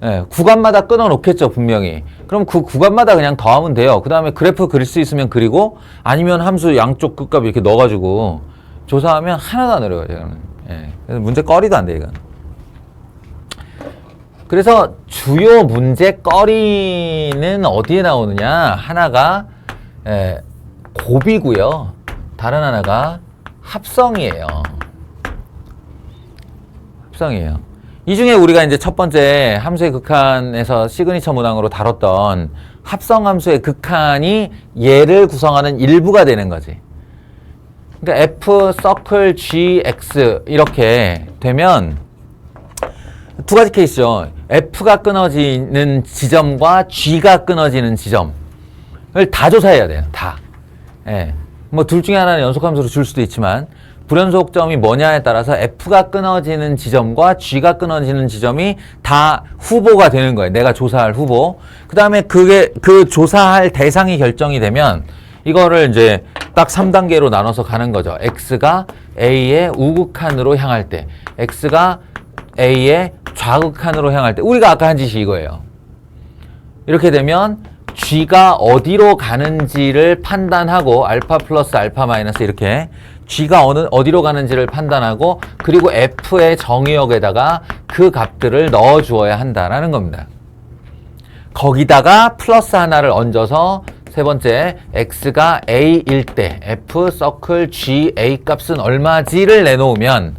예, 구간마다 끊어 놓겠죠, 분명히. 그럼 그 구간마다 그냥 더하면 돼요. 그 다음에 그래프 그릴 수 있으면 그리고 아니면 함수 양쪽 끝값 이렇게 넣어가지고 조사하면 하나도 안 어려워요, 저는. 예, 그래서 문제 꺼리도 안 돼, 이건. 그래서 주요 문제 꺼리는 어디에 나오느냐? 하나가 곱이고요. 다른 하나가 합성이에요. 합성이에요. 이 중에 우리가 이제 첫 번째 함수의 극한에서 시그니처 문항으로 다뤘던 합성 함수의 극한이 얘를 구성하는 일부가 되는 거지. 그러니까 f 서클 g x 이렇게 되면 두 가지 케이스죠. f가 끊어지는 지점과 g가 끊어지는 지점을 다 조사해야 돼요. 다. 예. 뭐 둘 중에 하나는 연속함수로 줄 수도 있지만 불연속점이 뭐냐에 따라서 f가 끊어지는 지점과 g가 끊어지는 지점이 다 후보가 되는 거예요. 내가 조사할 후보. 그 다음에 그 조사할 대상이 결정이 되면 이거를 이제 딱 3단계로 나눠서 가는 거죠. x가 a의 우극한으로 향할 때, x가 a의 좌극한으로 향할 때. 우리가 아까 한 짓이 이거예요. 이렇게 되면 g가 어디로 가는지를 판단하고 알파 플러스 알파 마이너스 이렇게 g가 어디로 가는지를 판단하고 그리고 f의 정의역에다가 그 값들을 넣어 주어야 한다라는 겁니다. 거기다가 플러스 하나를 얹어서 세 번째, x가 a일 때 f 서클 g a 값은 얼마지를 내놓으면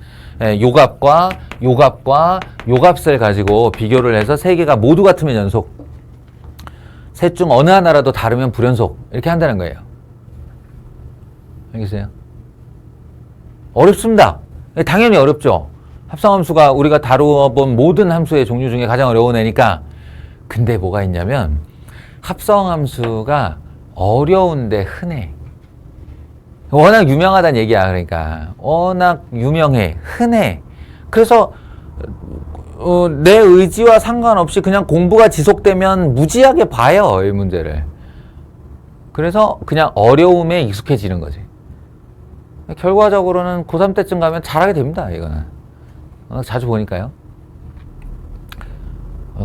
요 값과 요 값과 요 값을 가지고 비교를 해서 세 개가 모두 같으면 연속. 셋 중 어느 하나라도 다르면 불연속 이렇게 한다는 거예요. 알겠어요? 어렵습니다. 당연히 어렵죠. 합성함수가 우리가 다루어본 모든 함수의 종류 중에 가장 어려운 애니까. 근데 뭐가 있냐면 합성함수가 어려운데 흔해. 워낙 유명하다는 얘기야. 그러니까 워낙 유명해, 흔해. 그래서 내 의지와 상관없이 그냥 공부가 지속되면 무지하게 봐요, 이 문제를. 그래서 그냥 어려움에 익숙해지는 거지. 결과적으로는 고3 때쯤 가면 잘하게 됩니다, 이거는. 자주 보니까요.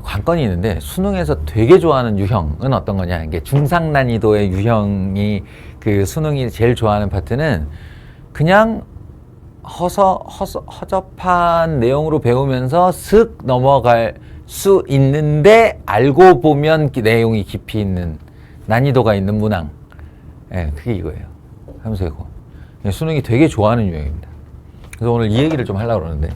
관건이 있는데 수능에서 되게 좋아하는 유형은 어떤 거냐. 이게 중상 난이도의 유형이 그 수능이 제일 좋아하는 파트는 그냥 허접한 내용으로 배우면서 슥 넘어갈 수 있는데 알고 보면 내용이 깊이 있는 난이도가 있는 문항. 예, 그게 이거예요. 함수이고. 수능이 되게 좋아하는 유형입니다. 그래서 오늘 이 얘기를 좀 하려고 그러는데.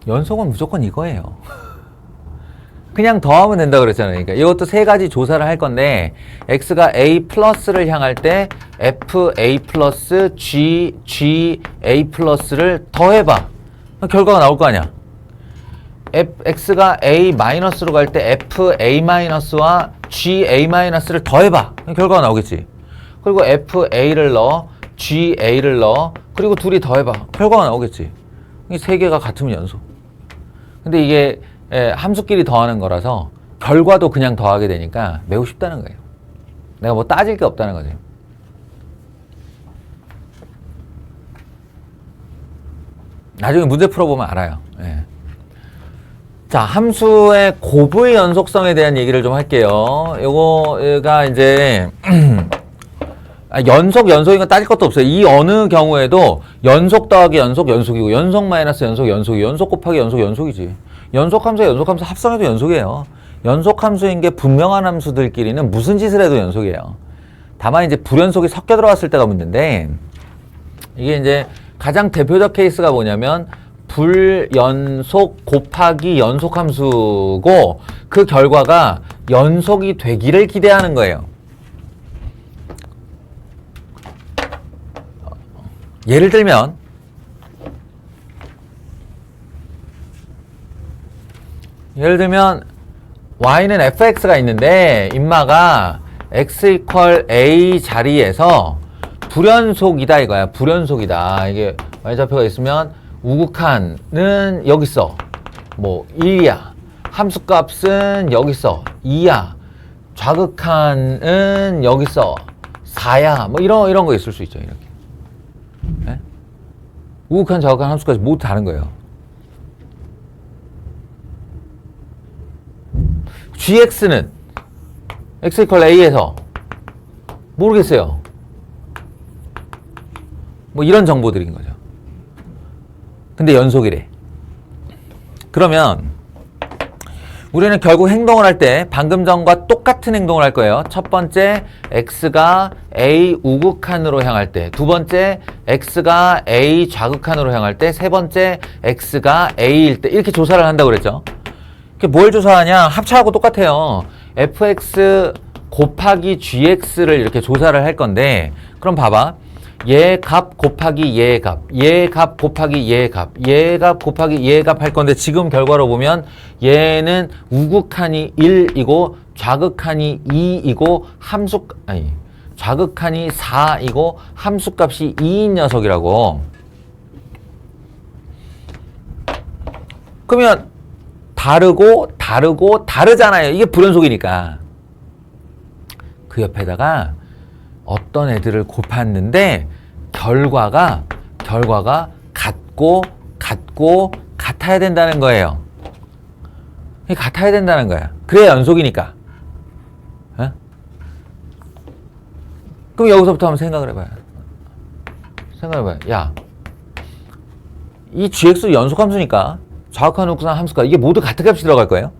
연속은 무조건 이거예요. 그냥 더하면 된다 그랬잖아요. 그러니까 이것도 세 가지 조사를 할 건데 x가 a 플러스를 향할 때 fa 플러스 g a 플러스를 더해봐. 결과가 나올 거 아니야. x가 a 마이너스로 갈 때 fa 마이너스와 ga 마이너스를 더해봐. 결과가 나오겠지. 그리고 fa를 넣어, ga를 넣어, 그리고 둘이 더해봐. 결과가 나오겠지. 이 세 개가 같으면 연속. 근데 이게 함수끼리 더하는 거라서 결과도 그냥 더하게 되니까 매우 쉽다는 거예요. 내가 뭐 따질 게 없다는 거지. 나중에 문제 풀어보면 알아요. 예. 자, 함수의 곱의 연속성에 대한 얘기를 좀 할게요. 요거가 이제 연속인 건 따질 것도 없어요. 이 어느 경우에도 연속 더하기 연속, 연속이고, 연속 마이너스 연속, 연속이, 연속 곱하기 연속, 연속이지. 연속함수 합성해도 연속이에요. 연속함수인 게 분명한 함수들끼리는 무슨 짓을 해도 연속이에요. 다만 이제 불연속이 섞여 들어갔을 때가 문제인데, 이게 이제 가장 대표적 케이스가 뭐냐면, 불연속 곱하기 연속함수고, 그 결과가 연속이 되기를 기대하는 거예요. 예를 들면 y는 fx가 있는데 인마가 x = a 자리에서 불연속이다 이거야. 불연속이다. 이게 y좌표가 있으면 우극한은 여기 있어. 뭐 1이야. 함수값은 여기 있어. 2야. 좌극한은 여기 있어. 4야. 뭐 이런 거 있을 수 있죠. 이렇게. 네? 우극한, 좌극한 함수까지 모두 다른 거예요. gx는 x = a에서 모르겠어요. 뭐 이런 정보들인 거죠. 근데 연속이래. 그러면 우리는 결국 행동을 할 때 방금 전과 똑같은 행동을 할 거예요. 첫 번째, x가 a 우극한으로 향할 때, 두 번째, x가 a 좌극한으로 향할 때, 세 번째, x가 a일 때 이렇게 조사를 한다고 그랬죠. 뭘 조사하냐? 합차하고 똑같아요. fx 곱하기 gx를 이렇게 조사를 할 건데, 그럼 봐봐. 얘 값 곱하기 얘 값, 얘 값 곱하기 얘 값, 얘 값 곱하기 얘 값 할 건데, 지금 결과로 보면 얘는 우극한이 1이고 좌극한이 2이고 좌극한이 4이고 함수값이 2인 녀석이라고. 그러면 다르잖아요. 이게 불연속이니까. 그 옆에다가 어떤 애들을 곱했는데 결과가 같아야 된다는 거예요. 같아야 된다는 거야. 그래야 연속이니까. 어? 그럼 여기서부터 한번 생각을 해봐요. 야, 이 gx 연속함수니까 좌극한 우극한 함수가 이게 모두 같은 값이 들어갈 거예요.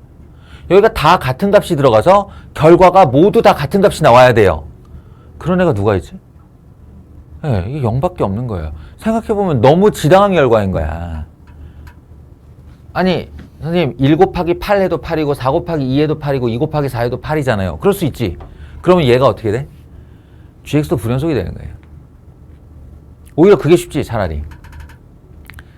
여기가 다 같은 값이 들어가서 결과가 모두 다 같은 값이 나와야 돼요. 그런 애가 누가 있지? 네, 이게 0밖에 없는 거예요. 생각해보면 너무 지당한 결과인 거야. 아니 선생님 1 곱하기 8 해도 8이고 4 곱하기 2 해도 8이고 2 곱하기 4 해도 8이잖아요. 그럴 수 있지. 그러면 얘가 어떻게 돼? GX도 불연속이 되는 거예요. 오히려 그게 쉽지 차라리.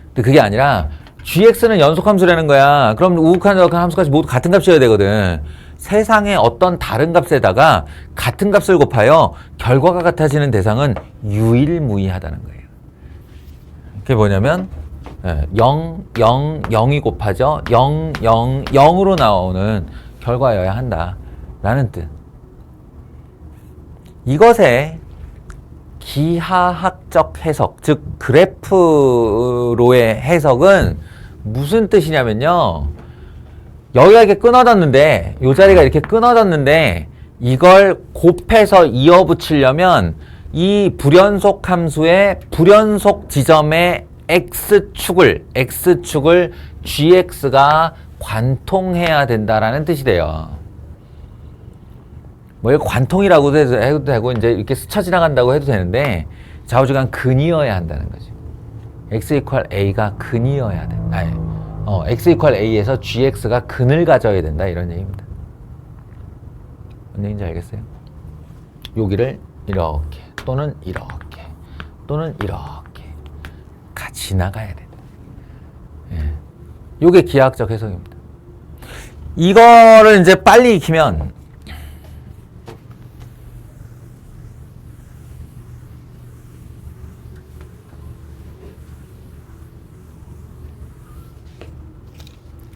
근데 그게 아니라 GX는 연속함수라는 거야. 그럼 우극한 저극한 함수까지 모두 같은 값이어야 되거든. 세상의 어떤 다른 값에다가 같은 값을 곱하여 결과가 같아지는 대상은 유일무이하다는 거예요. 그게 뭐냐면 0, 0, 0이 곱하죠. 0, 0, 0으로 나오는 결과여야 한다 라는 뜻. 이것의 기하학적 해석, 즉 그래프로의 해석은 무슨 뜻이냐면요. 여기가 이렇게 끊어졌는데 이 자리가 이렇게 끊어졌는데 이걸 곱해서 이어붙이려면 이 불연속 함수의 불연속 지점의 x축을 gx가 관통해야 된다라는 뜻이 돼요. 뭐 이거 관통이라고도 해도 되고 이제 이렇게 스쳐 지나간다고 해도 되는데 좌우지간 근이어야 한다는 거지. x 이퀄 a가 근이어야 돼. x 이퀄 a에서 gx가 근을 가져야 된다 이런 얘기입니다. 뭔 얘기인지 알겠어요? 여기를 이렇게 또는 이렇게 또는 이렇게 같이 나가야 된다. 요게 기하학적 해석입니다. 이거를 이제 빨리 익히면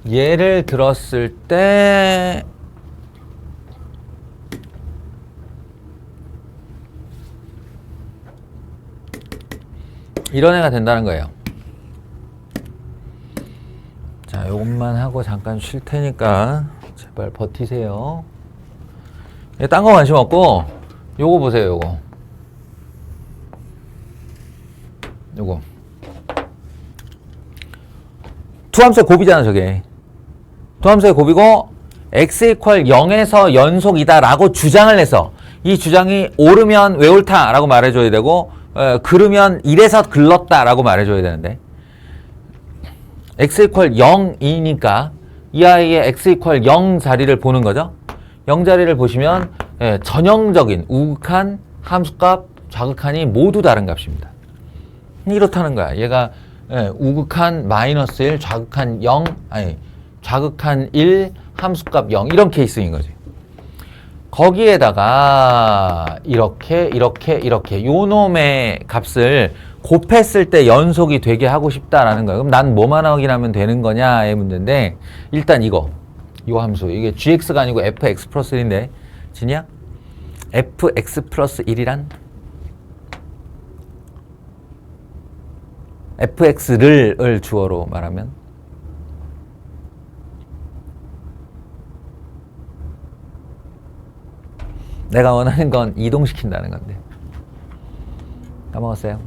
예를 들었을 때 이런 애가 된다는 거예요. 자, 요것만 하고 잠깐 쉴 테니까 제발 버티세요. 딴 거 관심 없고 요거 보세요. 요거 투함수의 곱이잖아 저게. 투함수의 곱이고 x 이퀄 0에서 연속이다 라고 주장을 해서 이 주장이 옳으면 왜 옳다 라고 말해줘야 되고 그르면 이래서 글렀다 라고 말해줘야 되는데 x 이퀄 0이니까 이 아이의 x 이퀄 0 자리를 보는 거죠. 0 자리를 보시면 전형적인 우극한 함수값 좌극한이 모두 다른 값입니다. 이렇다는 거야. 얘가 우극한 마이너스 1, 좌극한 0, 좌극한 1, 함수값 0 이런 케이스인 거지. 거기에다가 이렇게 요 놈의 값을 곱했을 때 연속이 되게 하고 싶다라는 거예요. 그럼 난 뭐만 확인하면 되는 거냐의 문제인데 일단 요 함수 이게 gx가 아니고 fx 플러스 1인데 지냐? fx 플러스 1이란 fx를 주어로 말하면 내가 원하는 건 이동시킨다는 건데 까먹었어요?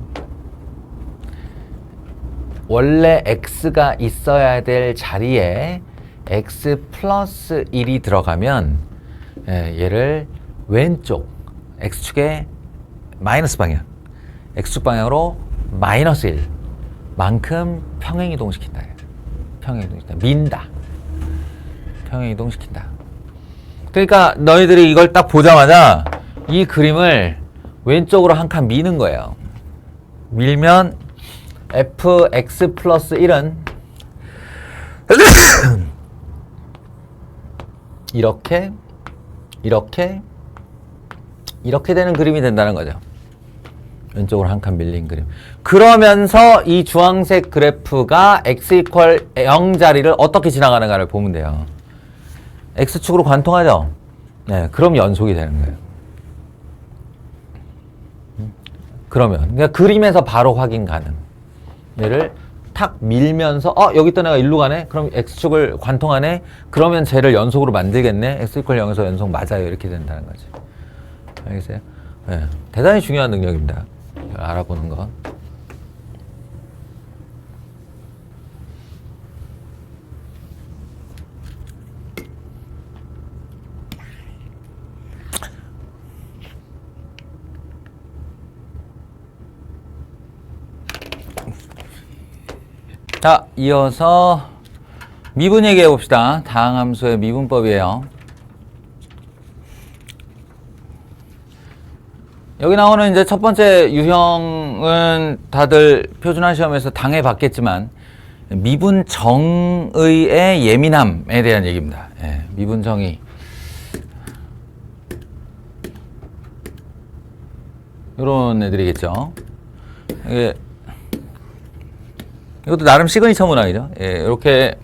원래 x가 있어야 될 자리에 x 플러스 1이 들어가면 얘를 왼쪽 x축의 마이너스 방향 x축 방향으로 마이너스 1 만큼 평행이동시킨다. 평행이동시킨다. 민다. 평행이동시킨다. 그러니까 너희들이 이걸 딱 보자마자 이 그림을 왼쪽으로 한 칸 미는 거예요. 밀면 fx 플러스 1은 이렇게 되는 그림이 된다는 거죠. 왼쪽으로 한 칸 밀린 그림. 그러면서 이 주황색 그래프가 x 이퀄 0 자리를 어떻게 지나가는가를 보면 돼요. x축으로 관통하죠? 네, 그럼 연속이 되는 거예요. 그러면 그러니까 그림에서 바로 확인 가능. 얘를 탁 밀면서 여기 있던 애가 일로 가네? 그럼 x축을 관통하네? 그러면 쟤를 연속으로 만들겠네? x 이퀄 0에서 연속 맞아요. 이렇게 된다는 거지. 알겠어요? 네, 대단히 중요한 능력입니다. 알아보는 거. 자, 이어서 미분 얘기해 봅시다. 다항함수의 미분법이에요. 여기 나오는 이제 첫 번째 유형은 다들 표준화 시험에서 당해봤겠지만 미분 정의의 예민함에 대한 얘기입니다. 예, 미분 정의. 이런 애들이겠죠. 이것도 나름 시그니처 문항이죠. 예, 이렇게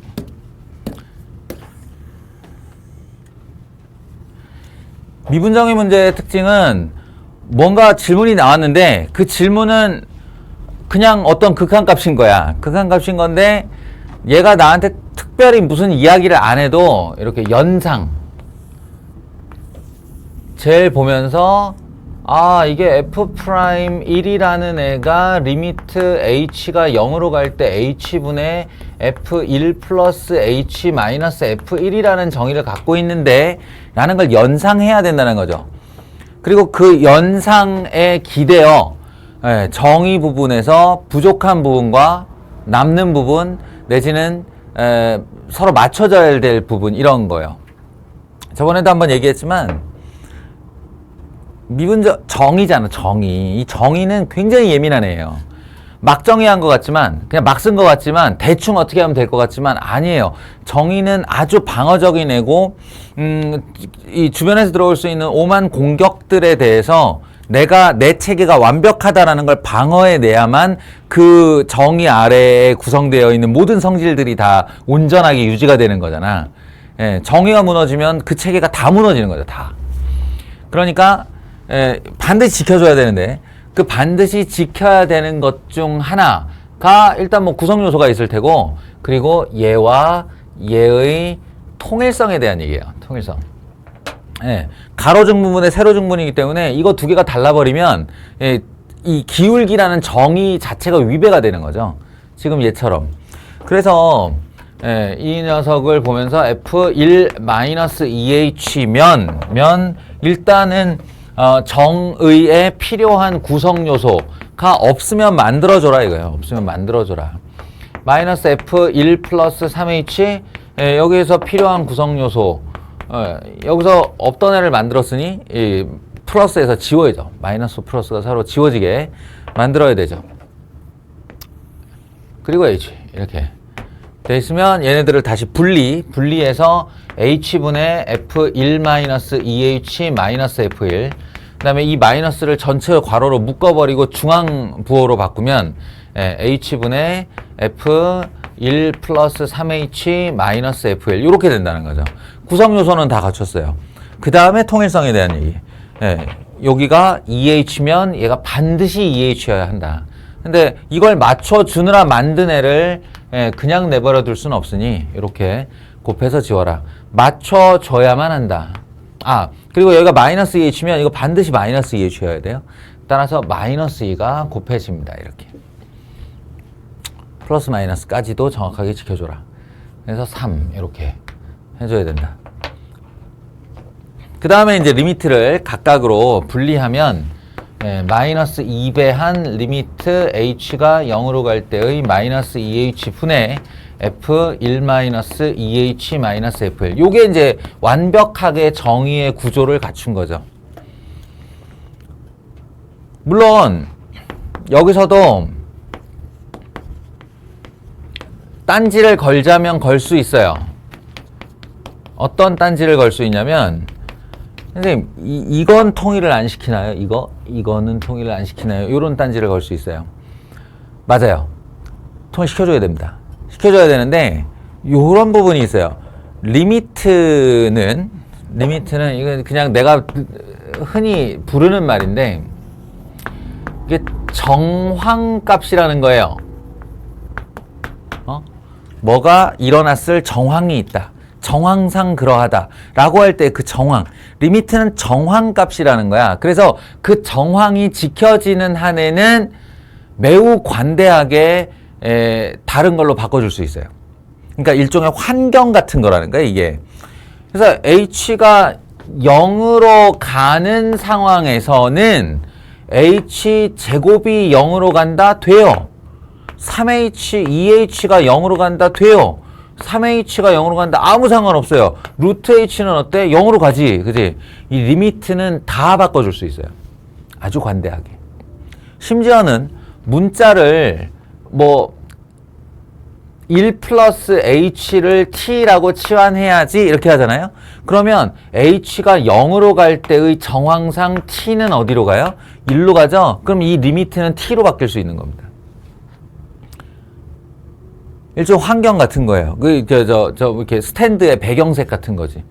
미분정의 문제의 특징은 뭔가 질문이 나왔는데 그 질문은 그냥 어떤 극한값인 거야. 극한값인 건데 얘가 나한테 특별히 무슨 이야기를 안 해도 이렇게 연상 제일 보면서 아, 이게 F'1이라는 애가 리미트 h가 0으로 갈 때 h분의 F1 플러스 h 마이너스 F1이라는 정의를 갖고 있는데 라는 걸 연상해야 된다는 거죠. 그리고 그 연상에 기대어 정의 부분에서 부족한 부분과 남는 부분 내지는 서로 맞춰져야 될 부분 이런 거예요. 저번에도 한번 얘기했지만 미분 정의잖아, 정의. 이 정의는 굉장히 예민한 애예요. 막 정의한 것 같지만, 그냥 막 쓴 것 같지만, 대충 어떻게 하면 될 것 같지만, 아니에요. 정의는 아주 방어적인 애고, 이 주변에서 들어올 수 있는 오만 공격들에 대해서 내 체계가 완벽하다라는 걸 방어해내야만 그 정의 아래에 구성되어 있는 모든 성질들이 다 온전하게 유지가 되는 거잖아. 예, 정의가 무너지면 그 체계가 다 무너지는 거죠, 다. 그러니까, 반드시 지켜줘야 되는데 그 반드시 지켜야 되는 것 중 하나가 일단 뭐 구성 요소가 있을 테고 그리고 얘와 얘의 통일성에 대한 얘기예요. 통일성. 가로중분분의 세로중분이기 때문에 이거 두 개가 달라버리면 이 기울기라는 정의 자체가 위배가 되는 거죠. 지금 얘처럼. 그래서 이 녀석을 보면서 F1-2H면 일단은 정의에 필요한 구성 요소가 없으면 만들어줘라 이거예요. 없으면 만들어줘라. 마이너스 F1 플러스 3H 여기에서 필요한 구성 요소 여기서 없던 애를 만들었으니 이 플러스에서 지워야죠. 마이너스 플러스가 서로 지워지게 만들어야 되죠. 그리고 H 이렇게 돼 있으면 얘네들을 다시 분리해서 H분의 F1-2H-F1 그 다음에 이 마이너스를 전체 괄호로 묶어버리고 중앙 부호로 바꾸면 H분의 F1 플러스 3H 마이너스 F1 이렇게 된다는 거죠. 구성 요소는 다 갖췄어요. 그 다음에 통일성에 대한 얘기. 여기가 2H면 얘가 반드시 2H여야 한다. 근데 이걸 맞춰주느라 만든 애를 그냥 내버려 둘 수는 없으니 이렇게 곱해서 지워라. 맞춰줘야만 한다. 아, 그리고 여기가 마이너스 2H면 이거 반드시 마이너스 2H여야 돼요. 따라서 마이너스 2가 곱해집니다. 이렇게. 플러스 마이너스까지도 정확하게 지켜줘라. 그래서 3 이렇게 해줘야 된다. 그 다음에 이제 리미트를 각각으로 분리하면 마이너스 2배한 리미트 h가 0으로 갈 때의 마이너스 2h 분의 F1-2H-F1 요게 이제 완벽하게 정의의 구조를 갖춘 거죠. 물론 여기서도 딴지를 걸자면 걸 수 있어요. 어떤 딴지를 걸 수 있냐면 선생님 이건 통일을 안 시키나요? 이거는 통일을 안 시키나요? 이런 딴지를 걸 수 있어요. 맞아요. 통일시켜줘야 됩니다. 시켜줘야 되는데 요런 부분이 있어요. 리미트는 이건 그냥 내가 흔히 부르는 말인데 이게 정황값이라는 거예요. 뭐가 일어났을 정황이 있다. 정황상 그러하다 라고 할 때 그 정황 리미트는 정황값이라는 거야. 그래서 그 정황이 지켜지는 한에는 매우 관대하게 다른 걸로 바꿔줄 수 있어요. 그러니까 일종의 환경 같은 거라는 거야 이게. 그래서 h가 0으로 가는 상황에서는 h 제곱이 0으로 간다 돼요. 3H, 2H가 0으로 간다? 돼요. 3H가 0으로 간다? 아무 상관없어요. 루트 H는 어때? 0으로 가지. 그지? 이 리미트는 다 바꿔줄 수 있어요. 아주 관대하게. 심지어는 문자를 뭐 1 플러스 H를 T라고 치환해야지 이렇게 하잖아요. 그러면 H가 0으로 갈 때의 정황상 T는 어디로 가요? 1로 가죠? 그럼 이 리미트는 T로 바뀔 수 있는 겁니다. 일종의 환경 같은 거예요. 이렇게 스탠드의 배경색 같은 거지.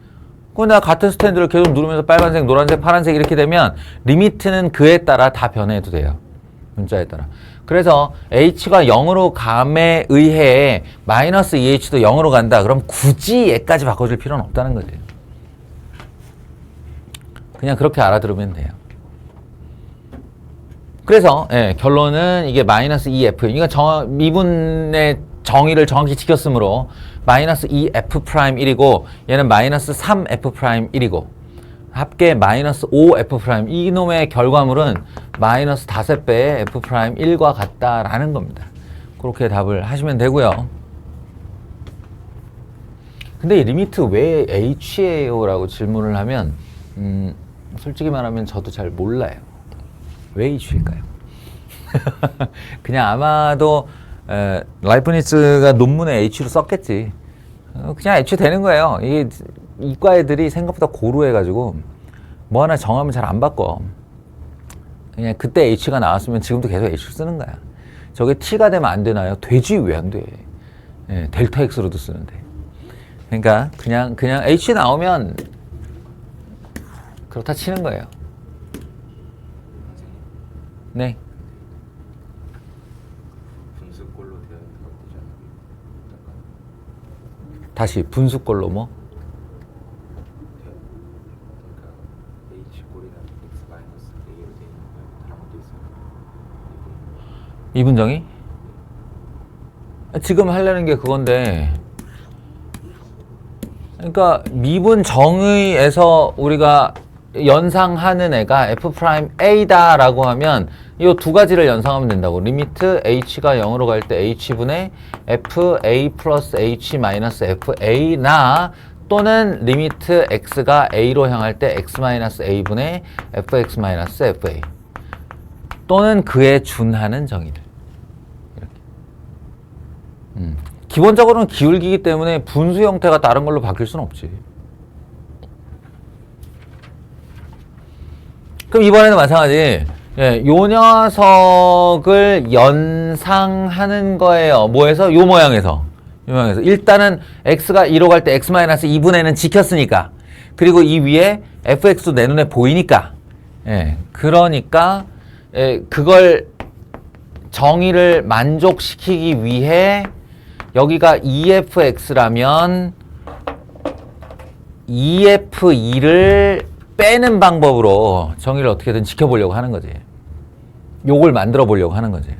내가 같은 스탠드를 계속 누르면서 빨간색, 노란색, 파란색 이렇게 되면 리미트는 그에 따라 다 변해도 돼요. 문자에 따라. 그래서 H가 0으로 감에 의해 마이너스 2H도 0으로 간다. 그럼 굳이 얘까지 바꿔줄 필요는 없다는 거지. 그냥 그렇게 알아들으면 돼요. 그래서 결론은 이게 마이너스 2F. 그러니까 미분의 정의를 정확히 지켰으므로 마이너스 2F'1이고 얘는 마이너스 3F'1이고 합계 마이너스 5F'. 이놈의 결과물은 마이너스 5배의 F'1과 같다라는 겁니다. 그렇게 답을 하시면 되고요. 근데 이 리미트 왜 H예요? 라고 질문을 하면 솔직히 말하면 저도 잘 몰라요. 왜 H일까요? 그냥 아마도 라이프니츠가 논문에 H로 썼겠지. 그냥 H 되는 거예요. 이게 이과 애들이 생각보다 고루해가지고 뭐 하나 정하면 잘 안 바꿔. 그냥 그때 H가 나왔으면 지금도 계속 H를 쓰는 거야. 저게 T가 되면 안 되나요? 되지. 왜 안 돼? 델타 X로도 쓰는데. 그러니까 그냥 H 나오면 그렇다 치는 거예요. 네. 분수꼴로 되어 있는 것들이잖아요. 다시 분수꼴로 뭐? 그러니까 H꼴이랑 X 마이너스 A로 되어 있는 거예요. 다른 것도 있어요. 이분정이? 지금 하려는 게 그건데, 그러니까 미분 정의에서 우리가 연상하는 애가 F'A다라고 하면 이 두 가지를 연상하면 된다고. 리미트 H가 0으로 갈 때 H분의 FA 플러스 H 마이너스 FA나 또는 리미트 X가 A로 향할 때 X 마이너스 A분의 FX 마이너스 FA 또는 그에 준하는 정의들. 이렇게. 기본적으로는 기울기이기 때문에 분수 형태가 다른 걸로 바뀔 수는 없지. 그럼 이번에는 마찬가지. 요 녀석을 연상하는 거예요. 뭐에서? 요 모양에서. 일단은 x가 2로 갈 때 x-2분의는 지켰으니까. 그리고 이 위에 fx도 내 눈에 보이니까. 그러니까 그걸 정의를 만족시키기 위해 여기가 2fx라면 2f2를 빼는 방법으로 정의를 어떻게든 지켜보려고 하는 거지. 요걸 만들어 보려고 하는 거지.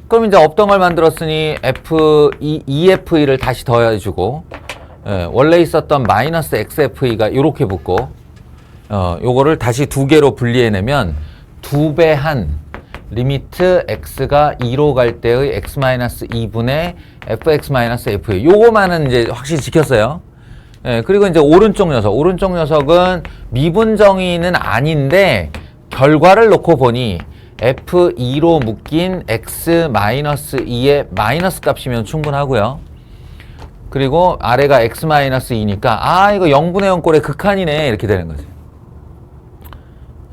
그럼 이제 없던 걸 만들었으니 EFE를 다시 더해주고, 원래 있었던 마이너스 XFE가 요렇게 붙고, 요거를 다시 두 개로 분리해내면 2배한 리미트 X가 2로 갈 때의 X-2분의 FX-FE. 요거만은 이제 확실히 지켰어요. 그리고 이제 오른쪽 녀석은 미분 정의는 아닌데 결과를 놓고 보니 F2로 묶인 X-2의 마이너스 값이면 충분하고요. 그리고 아래가 X-2니까 이거 0분의 0꼴의 극한이네 이렇게 되는 거지.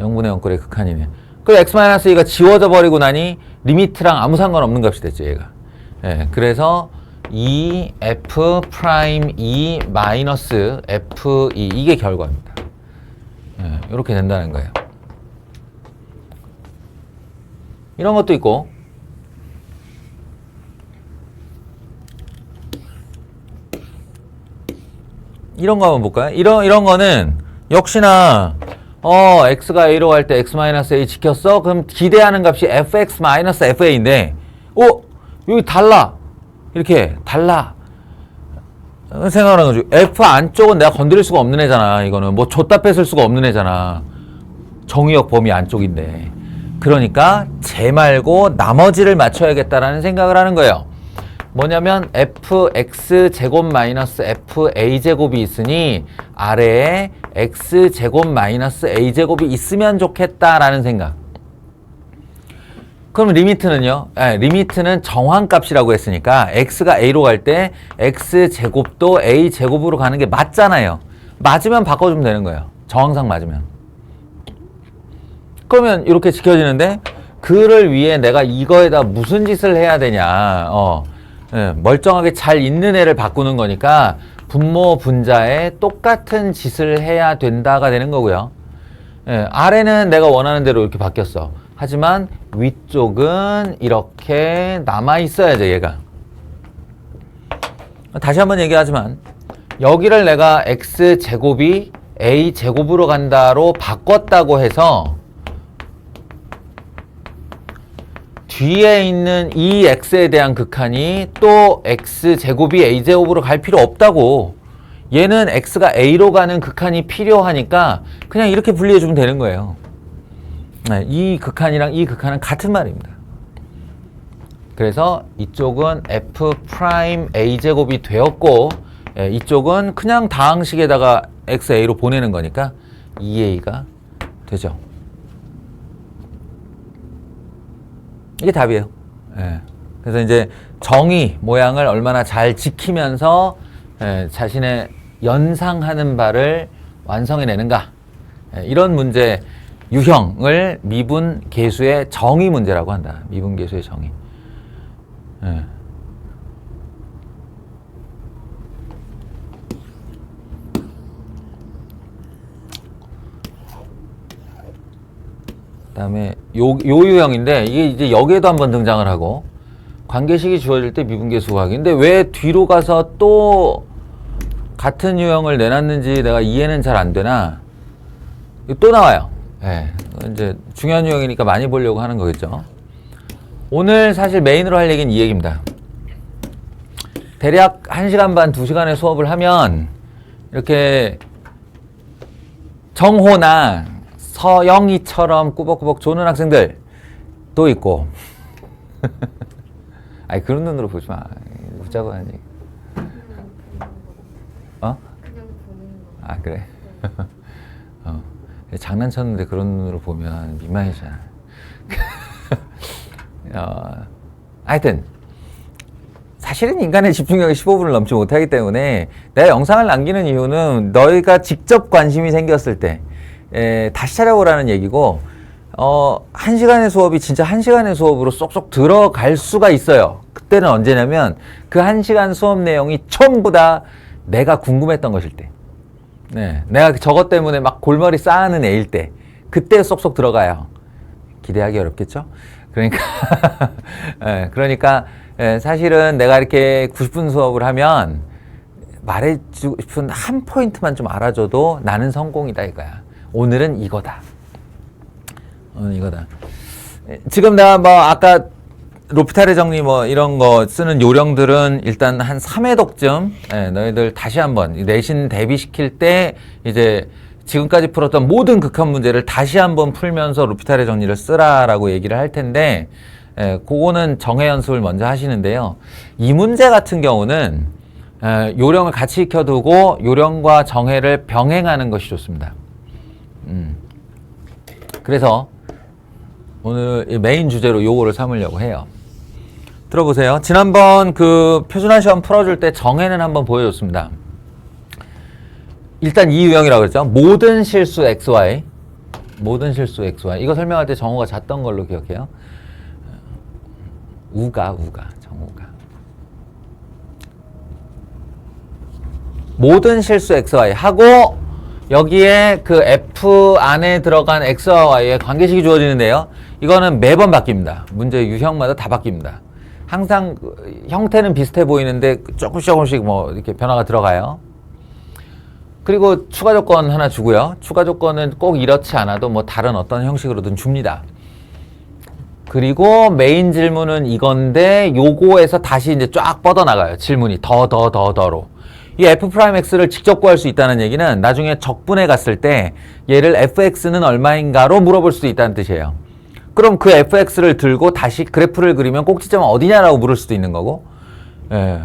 0분의 0꼴의 극한이네. 그 X-2가 지워져 버리고 나니 리미트랑 아무 상관없는 값이 됐죠 얘가. 그래서 이 F'2 마이너스 F2 이게 결과입니다. 이렇게 된다는 거예요. 이런 것도 있고 이런 거 한번 볼까요? 이런 거는 역시나 x가 a로 갈 때 x-a 지켰어? 그럼 기대하는 값이 fx-fa인데 여기 달라. 이렇게 달라 생각을 하는 거죠. F 안쪽은 내가 건드릴 수가 없는 애잖아. 이거는 뭐 줬다 뺏을 수가 없는 애잖아. 정의역 범위 안쪽인데 그러니까 쟤 말고 나머지를 맞춰야겠다라는 생각을 하는 거예요. 뭐냐면 fx 제곱 마이너스 fa 제곱이 있으니 아래에 x 제곱 마이너스 a 제곱이 있으면 좋겠다라는 생각. 그럼 리미트는요? 리미트는 정환값이라고 했으니까 x가 a로 갈 때 x 제곱도 a 제곱으로 가는 게 맞잖아요. 맞으면 바꿔주면 되는 거예요. 정항상 맞으면. 그러면 이렇게 지켜지는데 그를 위해 내가 이거에다 무슨 짓을 해야 되냐. 멀쩡하게 잘 있는 애를 바꾸는 거니까 분모 분자에 똑같은 짓을 해야 된다가 되는 거고요. 아래는 내가 원하는 대로 이렇게 바뀌었어. 하지만 위쪽은 이렇게 남아 있어야죠, 얘가. 다시 한번 얘기하지만 여기를 내가 x제곱이 a제곱으로 간다로 바꿨다고 해서 뒤에 있는 이 x에 대한 극한이 또 x제곱이 a제곱으로 갈 필요 없다고. 얘는 x가 a로 가는 극한이 필요하니까 그냥 이렇게 분리해주면 되는 거예요. 이 극한이랑 이 극한은 같은 말입니다. 그래서 이쪽은 f 프라임 a제곱이 되었고 이쪽은 그냥 다항식에다가 xa로 보내는 거니까 2a가 되죠. 이게 답이에요. 그래서 이제 정의 모양을 얼마나 잘 지키면서 자신의 연상하는 바를 완성해내는가. 이런 문제 유형을 미분 계수의 정의 문제라고 한다. 미분 계수의 정의. 그다음에 요 유형인데 이게 이제 여기에도 한번 등장을 하고 관계식이 주어질 때 미분계수 구하기. 근데 왜 뒤로 가서 또 같은 유형을 내놨는지 내가 이해는 잘 안 되나. 또 나와요. 이제 중요한 유형이니까 많이 보려고 하는 거겠죠. 오늘 사실 메인으로 할 얘기는 이 얘기입니다. 대략 1시간 반, 2시간의 수업을 하면 이렇게 정호나 서영이처럼 꾸벅꾸벅 조는 학생들도 있고 아니 그런 눈으로 보지 마. 웃자고 하지. 어? 아 그래? 장난쳤는데 그런 눈으로 보면 민망해지잖아. 하여튼 사실은 인간의 집중력이 15분을 넘지 못하기 때문에 내가 영상을 남기는 이유는 너희가 직접 관심이 생겼을 때 다시 찾아보라는 얘기고 1시간의 수업이 진짜 1시간의 수업으로 쏙쏙 들어갈 수가 있어요. 그때는 언제냐면 그 1시간 수업 내용이 전부 다 내가 궁금했던 것일 때, 내가 저것 때문에 막 골머리 쌓는 애일 때, 그때 쏙쏙 들어가요. 기대하기 어렵겠죠? 그러니까 사실은 내가 이렇게 90분 수업을 하면 말해주고 싶은 한 포인트만 좀 알아줘도 나는 성공이다 이거야. 오늘은 이거다. 오늘 이거다. 지금 내가 뭐 아까 로피탈의 정리 뭐 이런 거 쓰는 요령들은 일단 한 3회독쯤 너희들 다시 한번 내신 대비시킬 때 이제 지금까지 풀었던 모든 극한 문제를 다시 한번 풀면서 로피탈의 정리를 쓰라라고 얘기를 할 텐데 그거는 정해 연습을 먼저 하시는데요. 이 문제 같은 경우는 요령을 같이 익혀두고 요령과 정해를 병행하는 것이 좋습니다. 그래서 오늘 메인 주제로 요거를 삼으려고 해요. 들어보세요. 지난번 그 표준화 시험 풀어줄 때 정해는 한번 보여줬습니다. 일단 이 유형이라고 그랬죠. 모든 실수 XY. 모든 실수 XY. 이거 설명할 때 정우가 잤던 걸로 기억해요. 정우가. 모든 실수 XY 하고 여기에 그 F 안에 들어간 X와 Y의 관계식이 주어지는데요. 이거는 매번 바뀝니다. 문제 유형마다 다 바뀝니다. 항상 형태는 비슷해 보이는데 조금씩 뭐 이렇게 변화가 들어가요. 그리고 추가 조건 하나 주고요. 추가 조건은 꼭 이렇지 않아도 뭐 다른 어떤 형식으로든 줍니다. 그리고 메인 질문은 이건데 요거에서 다시 이제 쫙 뻗어나가요. 질문이 더로. 이 f'x를 직접 구할 수 있다는 얘기는 나중에 적분해 갔을 때 얘를 fx는 얼마인가로 물어볼 수도 있다는 뜻이에요. 그럼 그 fx를 들고 다시 그래프를 그리면 꼭지점은 어디냐라고 물을 수도 있는 거고, 예,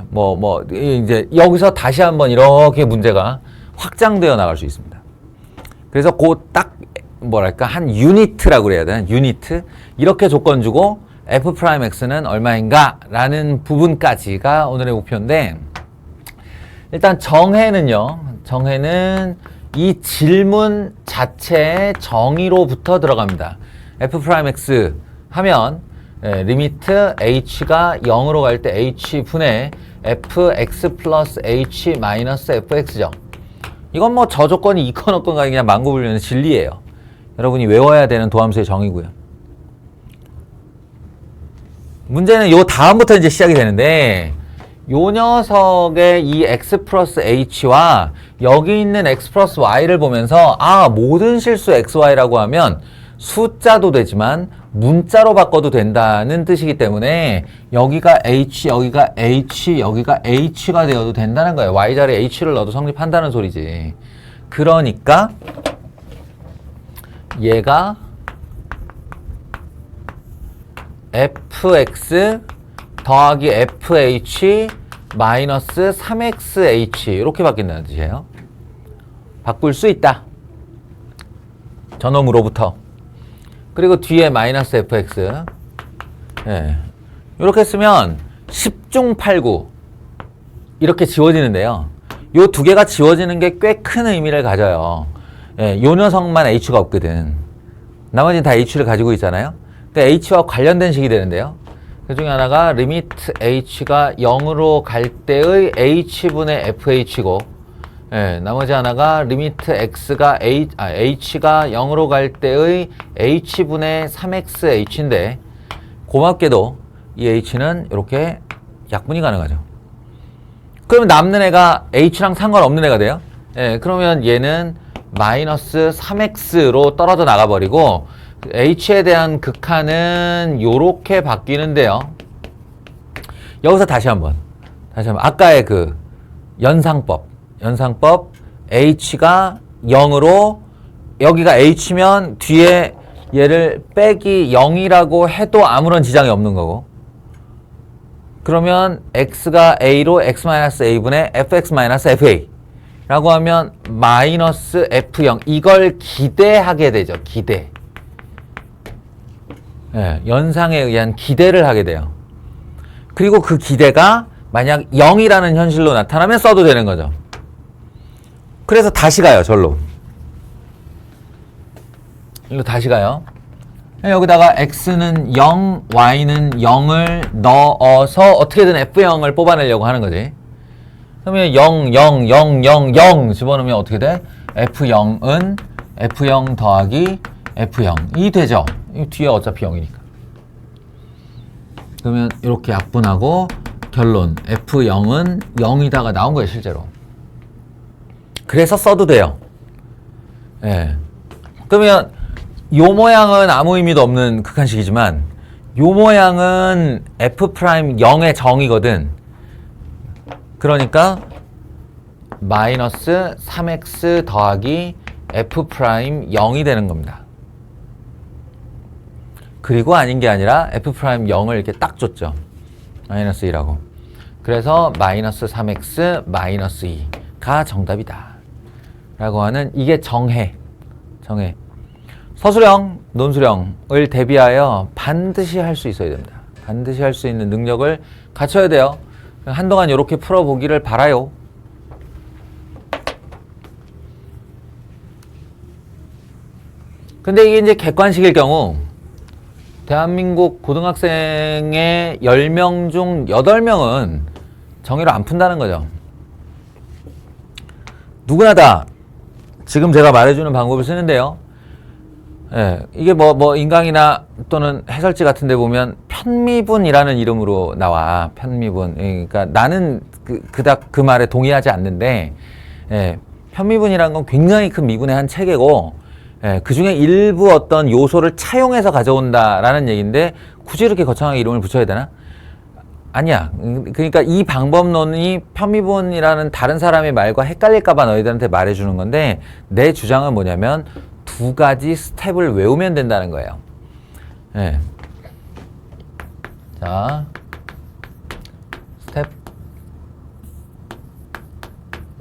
이제 여기서 다시 한번 이렇게 문제가 확장되어 나갈 수 있습니다. 그래서 딱 뭐랄까 한 유니트라고 그래야 되나? 유니트 이렇게 조건 주고 f'x는 얼마인가 라는 부분까지가 오늘의 목표인데, 일단 정해는 이 질문 자체의 정의로부터 들어갑니다. f'x 하면 리미트 h가 0으로 갈 때 h분의 fx 플러스 h 마이너스 fx죠. 이건 뭐 저 조건이 이건 없건 간에 그냥 만고불변의 진리예요. 여러분이 외워야 되는 도함수의 정의고요. 문제는 요 다음부터 이제 시작이 되는데, 요 녀석의 이 x 플러스 h와 여기 있는 x 플러스 y를 보면서 모든 실수 xy라고 하면 숫자도 되지만 문자로 바꿔도 된다는 뜻이기 때문에 여기가 h, 여기가 h, 여기가 h가 되어도 된다는 거예요. y자리에 h를 넣어도 성립한다는 소리지. 그러니까 얘가 fx 더하기 fh 마이너스 3xh 이렇게 바뀐다는 뜻이에요. 바꿀 수 있다. 저놈으로부터. 그리고 뒤에 마이너스 fx. 예. 이렇게 쓰면 10중 8구 이렇게 지워지는데요. 요 두 개가 지워지는 게 꽤 큰 의미를 가져요. 예, 요 녀석만 h가 없거든. 나머지는 다 h를 가지고 있잖아요. 근데 h와 관련된 식이 되는데요. 그 중에 하나가 리미트 h가 0으로 갈 때의 h분의 fh고, 예, 나머지 하나가 리미트 h가 0으로 갈 때의 h분의 3xh인데, 고맙게도 이 h는 이렇게 약분이 가능하죠. 그러면 남는 애가 h랑 상관없는 애가 돼요. 예, 그러면 얘는 마이너스 3x로 떨어져 나가버리고 h에 대한 극한은 요렇게 바뀌는데요. 여기서 다시 한번 아까의 그 연상법 h가 0으로 여기가 h면 뒤에 얘를 빼기 0이라고 해도 아무런 지장이 없는 거고, 그러면 x가 a로 x-a분의 fx-fa 라고 하면 마이너스 f0 이걸 기대하게 되죠. 기대. 예, 연상에 의한 기대를 하게 돼요. 그리고 그 기대가 만약 0이라는 현실로 나타나면 써도 되는 거죠. 그래서 다시 가요. 절로. 이거 다시 가요. 여기다가 x는 0, y는 0을 넣어서 어떻게든 f0을 뽑아내려고 하는 거지. 그러면 0, 0, 0, 0, 0 집어넣으면 어떻게 돼? f0은 f0 더하기 f0이 되죠. 이 뒤에 어차피 0이니까. 그러면 이렇게 약분하고 결론 f0은 0이다가 나온 거예요. 실제로. 그래서 써도 돼요. 예. 그러면 요 모양은 아무 의미도 없는 극한식이지만 요 모양은 f'0의 정이거든. 그러니까 마이너스 3x 더하기 f'0이 되는 겁니다. 그리고 아닌 게 아니라 f'0을 이렇게 딱 줬죠. 마이너스 2라고. 그래서 마이너스 3x 마이너스 2가 정답이다. 라고 하는 이게 정해. 서술형, 논술형을 대비하여 반드시 할 수 있어야 됩니다. 반드시 할 수 있는 능력을 갖춰야 돼요. 한동안 이렇게 풀어보기를 바라요. 근데 이게 이제 객관식일 경우 대한민국 고등학생의 10명 중 8명은 정의로 안 푼다는 거죠. 누구나 다 지금 제가 말해주는 방법을 쓰는데요. 예, 이게 뭐 인강이나 또는 해설지 같은 데 보면 편미분이라는 이름으로 나와. 편미분. 그러니까 나는 그닥 그 말에 동의하지 않는데, 예, 편미분이라는 건 굉장히 큰 미분의 한 체계고, 예, 그 중에 일부 어떤 요소를 차용해서 가져온다라는 얘기인데 굳이 이렇게 거창하게 이름을 붙여야 되나? 아니야. 그러니까 이 방법론이 편미분이라는 다른 사람의 말과 헷갈릴까봐 너희들한테 말해주는 건데, 내 주장은 뭐냐면 두 가지 스텝을 외우면 된다는 거예요. 예. 자, 스텝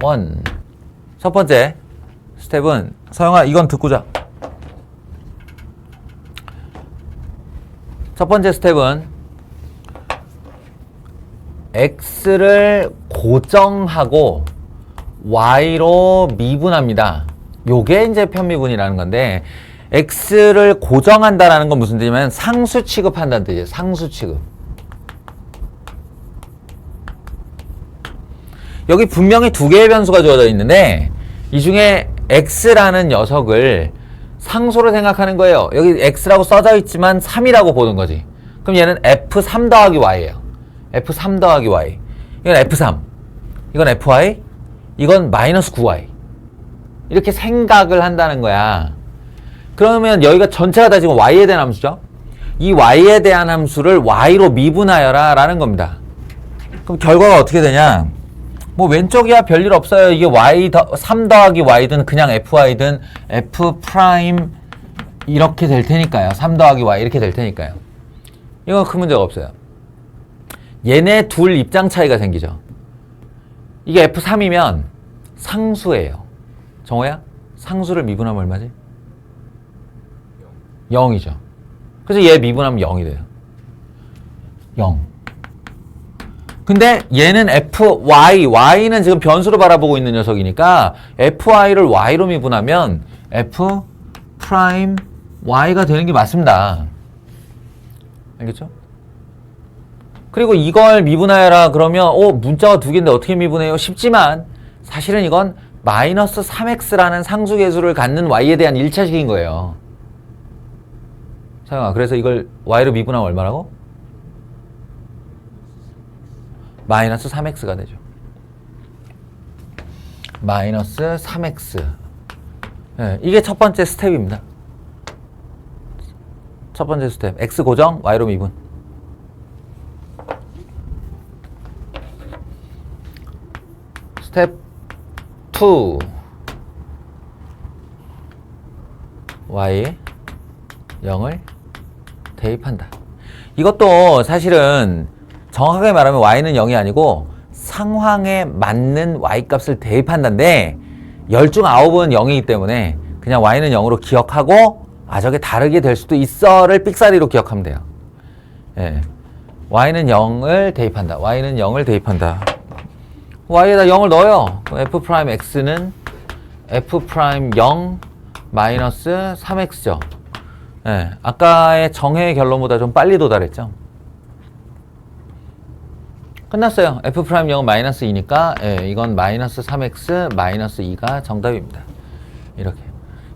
1. 첫 번째 스텝은 서영아 이건 듣고 자. 첫 번째 스텝은 x를 고정하고 y로 미분합니다. 요게 이제 편미분이라는 건데 x를 고정한다라는 건 무슨 뜻이냐면 상수 취급한다는 뜻이에요. 상수 취급. 여기 분명히 두 개의 변수가 주어져 있는데 이 중에 x라는 녀석을 상수로 생각하는 거예요. 여기 x라고 써져 있지만 3이라고 보는 거지. 그럼 얘는 f3 더하기 y예요. f3 더하기 y. 이건 f3. 이건 fy. 이건 마이너스 9y. 이렇게 생각을 한다는 거야. 그러면 여기가 전체가 다 지금 y에 대한 함수죠. 이 y에 대한 함수를 y로 미분하여라 라는 겁니다. 그럼 결과가 어떻게 되냐? 뭐 왼쪽이야 별일 없어요. 이게 3 더하기 y든 그냥 fy든 f 프라임 이렇게 될 테니까요. 3 더하기 y 이렇게 될 테니까요. 이건 큰 문제가 없어요. 얘네 둘 입장 차이가 생기죠. 이게 f3이면 상수예요. 정호야? 상수를 미분하면 얼마지? 0이죠. 그래서 얘 미분하면 0이 돼요. 0. 근데 얘는 y는 지금 변수로 바라보고 있는 녀석이니까 fy를 y로 미분하면 f 프라임 y가 되는 게 맞습니다. 알겠죠? 그리고 이걸 미분하여라 그러면 문자가 두 개인데 어떻게 미분해요? 쉽지만 사실은 이건 마이너스 3x라는 상수계수를 갖는 y에 대한 1차식인 거예요. 사영아, 그래서 이걸 y로 미분하면 얼마라고? 마이너스 3x가 되죠. 마이너스 3x. 네, 이게 첫 번째 스텝입니다. 첫 번째 스텝. x 고정, y로 미분. 스텝 2. y에 0을 대입한다. 이것도 사실은 정확하게 말하면 y는 0이 아니고 상황에 맞는 y값을 대입한다는데 10 중 9은 0이기 때문에 그냥 y는 0으로 기억하고 저게 다르게 될 수도 있어를 삑사리로 기억하면 돼요. 예. y는 0을 대입한다. y는 0을 대입한다. y에다 0을 넣어요. 그럼 f 프라임 x는 f 프라임 0 마이너스 3x죠. 예. 아까의 정해의 결론보다 좀 빨리 도달했죠. 끝났어요. f 프라임 0은 마이너스 2니까 이건 마이너스 3x 마이너스 2가 정답입니다. 이렇게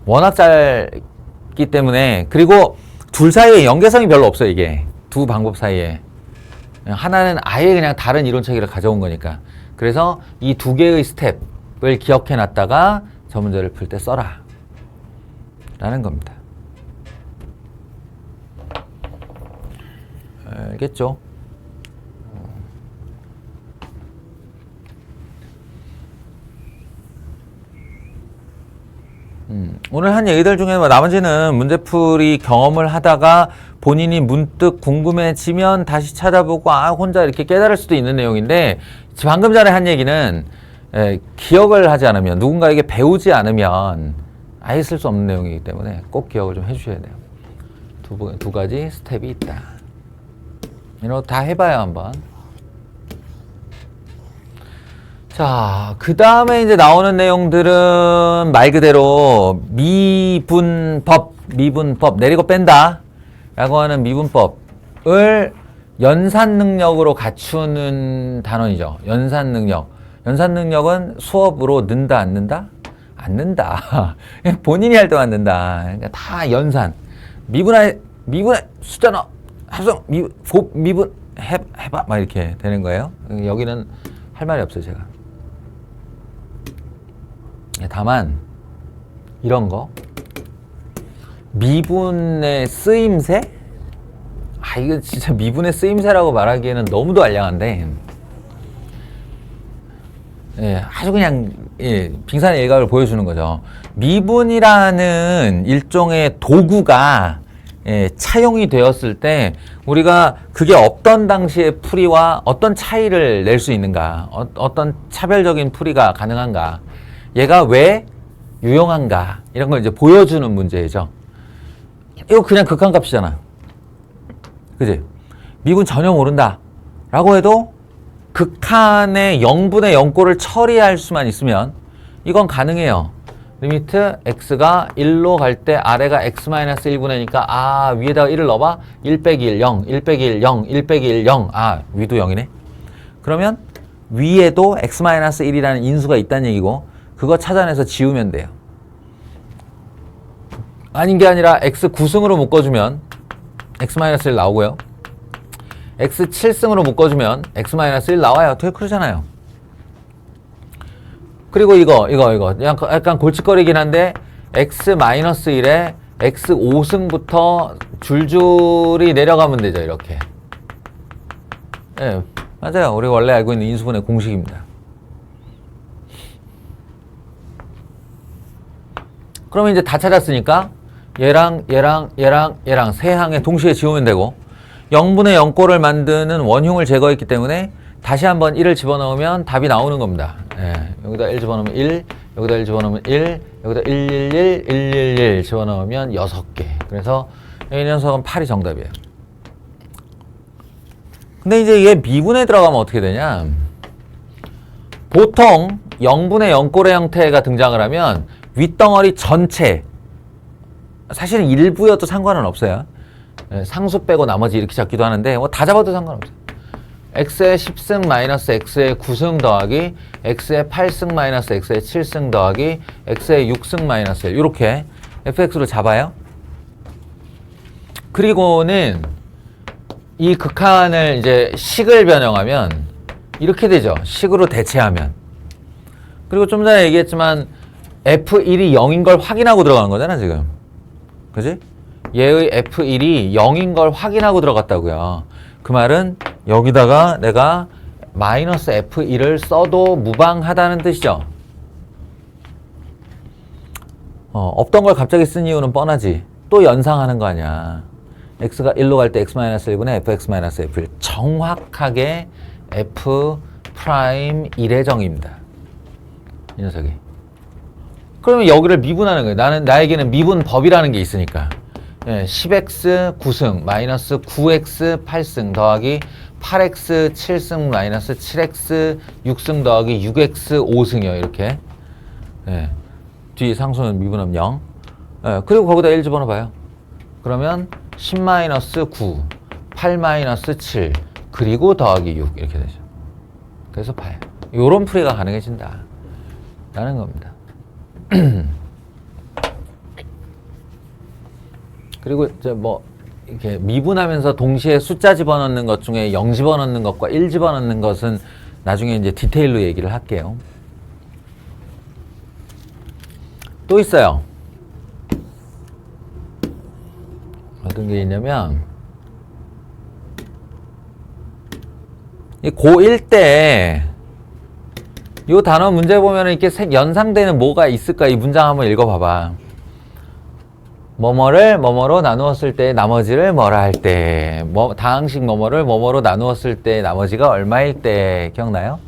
워낙 짧기 때문에 그리고 둘 사이에 연계성이 별로 없어요. 이게 두 방법 사이에 하나는 아예 그냥 다른 이론 체계를 가져온 거니까. 그래서 이 두 개의 스텝을 기억해 놨다가 저 문제를 풀 때 써라 라는 겁니다. 알겠죠? 오늘 한 얘기들 중에 나머지는 문제풀이 경험을 하다가 본인이 문득 궁금해지면 다시 찾아보고 혼자 이렇게 깨달을 수도 있는 내용인데 방금 전에 한 얘기는 기억을 하지 않으면 누군가에게 배우지 않으면 아예 쓸 수 없는 내용이기 때문에 꼭 기억을 좀 해주셔야 돼요. 두 가지 스텝이 있다. 이거 다 해봐요 한번. 자, 그 다음에 이제 나오는 내용들은 말 그대로 미분법, 내리고 뺀다 라고 하는 미분법을 연산 능력으로 갖추는 단원이죠. 연산 능력. 연산 능력은 수업으로 는다, 안 는다? 안 는다. 본인이 할 때만 는다. 그러니까 다 연산. 미분할, 숫자 넣어. 합성, 미분, 해봐. 막 이렇게 되는 거예요. 여기는 할 말이 없어요, 제가. 다만 이런 거 미분의 쓰임새? 이거 진짜 미분의 쓰임새라고 말하기에는 너무도 알량한데 아주 그냥 빙산의 일각을 보여주는 거죠. 미분이라는 일종의 도구가 차용이 되었을 때 우리가 그게 없던 당시의 풀이와 어떤 차이를 낼 수 있는가, 어떤 차별적인 풀이가 가능한가, 얘가 왜 유용한가, 이런 걸 이제 보여주는 문제죠. 이거 그냥 극한값이잖아. 그지? 미분 전혀 모른다 라고 해도 극한의 0분의 0꼴을 처리할 수만 있으면 이건 가능해요. 리미트 x가 1로 갈 때 아래가 x-1분의니까 아 위에다가 1을 넣어봐. 1 빼기 1, 0, 1 빼기 1, 0, 1 빼기 1, 0. 아 위도 0이네. 그러면 위에도 x-1이라는 인수가 있다는 얘기고 그거 찾아내서 지우면 돼요. 아닌 게 아니라 x 9승으로 묶어주면 x-1 나오고요. x 7승으로 묶어주면 x-1 나와요. 되게 그러잖아요. 그리고 이거 약간 골칫거리긴 한데 x-1에 x 5승부터 줄줄이 내려가면 되죠. 이렇게. 예, 맞아요. 우리 원래 알고 있는 인수분해 공식입니다. 그러면 이제 다 찾았으니까 얘랑 세 항에 동시에 지우면 되고 0분의 0꼴을 만드는 원흉을 제거했기 때문에 다시 한번 1을 집어넣으면 답이 나오는 겁니다. 예, 여기다 1 집어넣으면 1, 여기다 1 집어넣으면 1, 여기다 111, 111 집어넣으면 6개. 그래서 이 녀석은 8이 정답이에요. 근데 이제 이게 미분에 들어가면 어떻게 되냐? 보통 0분의 0꼴의 형태가 등장을 하면 윗덩어리 전체, 사실은 일부여도 상관은 없어요. 상수 빼고 나머지 이렇게 잡기도 하는데 뭐 다 잡아도 상관없어요. x의 10승 마이너스 x의 9승 더하기 x의 8승 마이너스 x의 7승 더하기 x의 6승 마이너스 1 이렇게 fx로 잡아요. 그리고는 이 극한을 이제 식을 변형하면 이렇게 되죠. 식으로 대체하면. 그리고 좀 전에 얘기했지만 f1이 0인 걸 확인하고 들어가는 거잖아 지금. 그지? 얘의 f1이 0인 걸 확인하고 들어갔다고요. 그 말은 여기다가 내가 마이너스 f1을 써도 무방하다는 뜻이죠. 없던 걸 갑자기 쓴 이유는 뻔하지. 또 연상하는 거 아니야. x가 1로 갈 때 x-1분의 fx-f1 정확하게 f'1의 정의입니다. 이 녀석이. 그러면 여기를 미분하는 거예요. 나에게는 미분법이라는 게 있으니까. 10x 9승 마이너스 9x 8승 더하기 8x 7승 마이너스 7x 6승 더하기 6x 5승이요. 이렇게. 뒤 상수는 미분하면 0. 그리고 거기다 1 집어넣어봐요. 그러면 10 마이너스 9, 8 마이너스 7, 그리고 더하기 6 이렇게 되죠. 그래서 8. 요런 풀이가 가능해진다. 라는 겁니다. 그리고 이제 뭐 이렇게 미분하면서 동시에 숫자 집어넣는 것 중에 0 집어넣는 것과 1 집어넣는 것은 나중에 이제 디테일로 얘기를 할게요. 또 있어요. 어떤 게 있냐면 이 고1 때 이 단어 문제 보면 이렇게 연상되는 뭐가 있을까? 이 문장 한번 읽어봐봐. 뭐뭐를 뭐뭐로 나누었을 때 나머지를 뭐라 할 때, 다항식 뭐뭐를 뭐뭐로 나누었을 때 나머지가 얼마일 때 기억나요?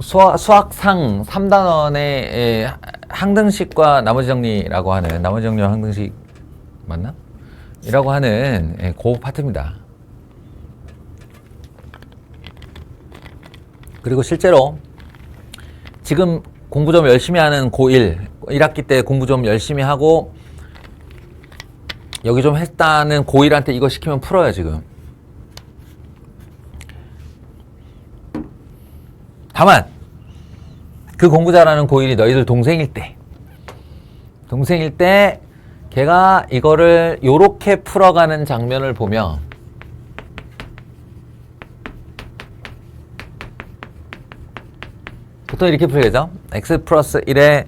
수학상 3단원의 항등식과 나머지 정리라고 하는, 나머지 정리와 항등식 맞나? 이라고 하는 그 파트입니다. 그리고 실제로 지금 공부 좀 열심히 하는 고1, 1학기 때 공부 좀 열심히 하고 여기 좀 했다는 고1한테 이거 시키면 풀어요 지금. 다만 그 공부 잘하는 고1이 너희들 동생일 때 걔가 이거를 요렇게 풀어가는 장면을 보며 보통 이렇게 풀겠죠? x 플러스 1의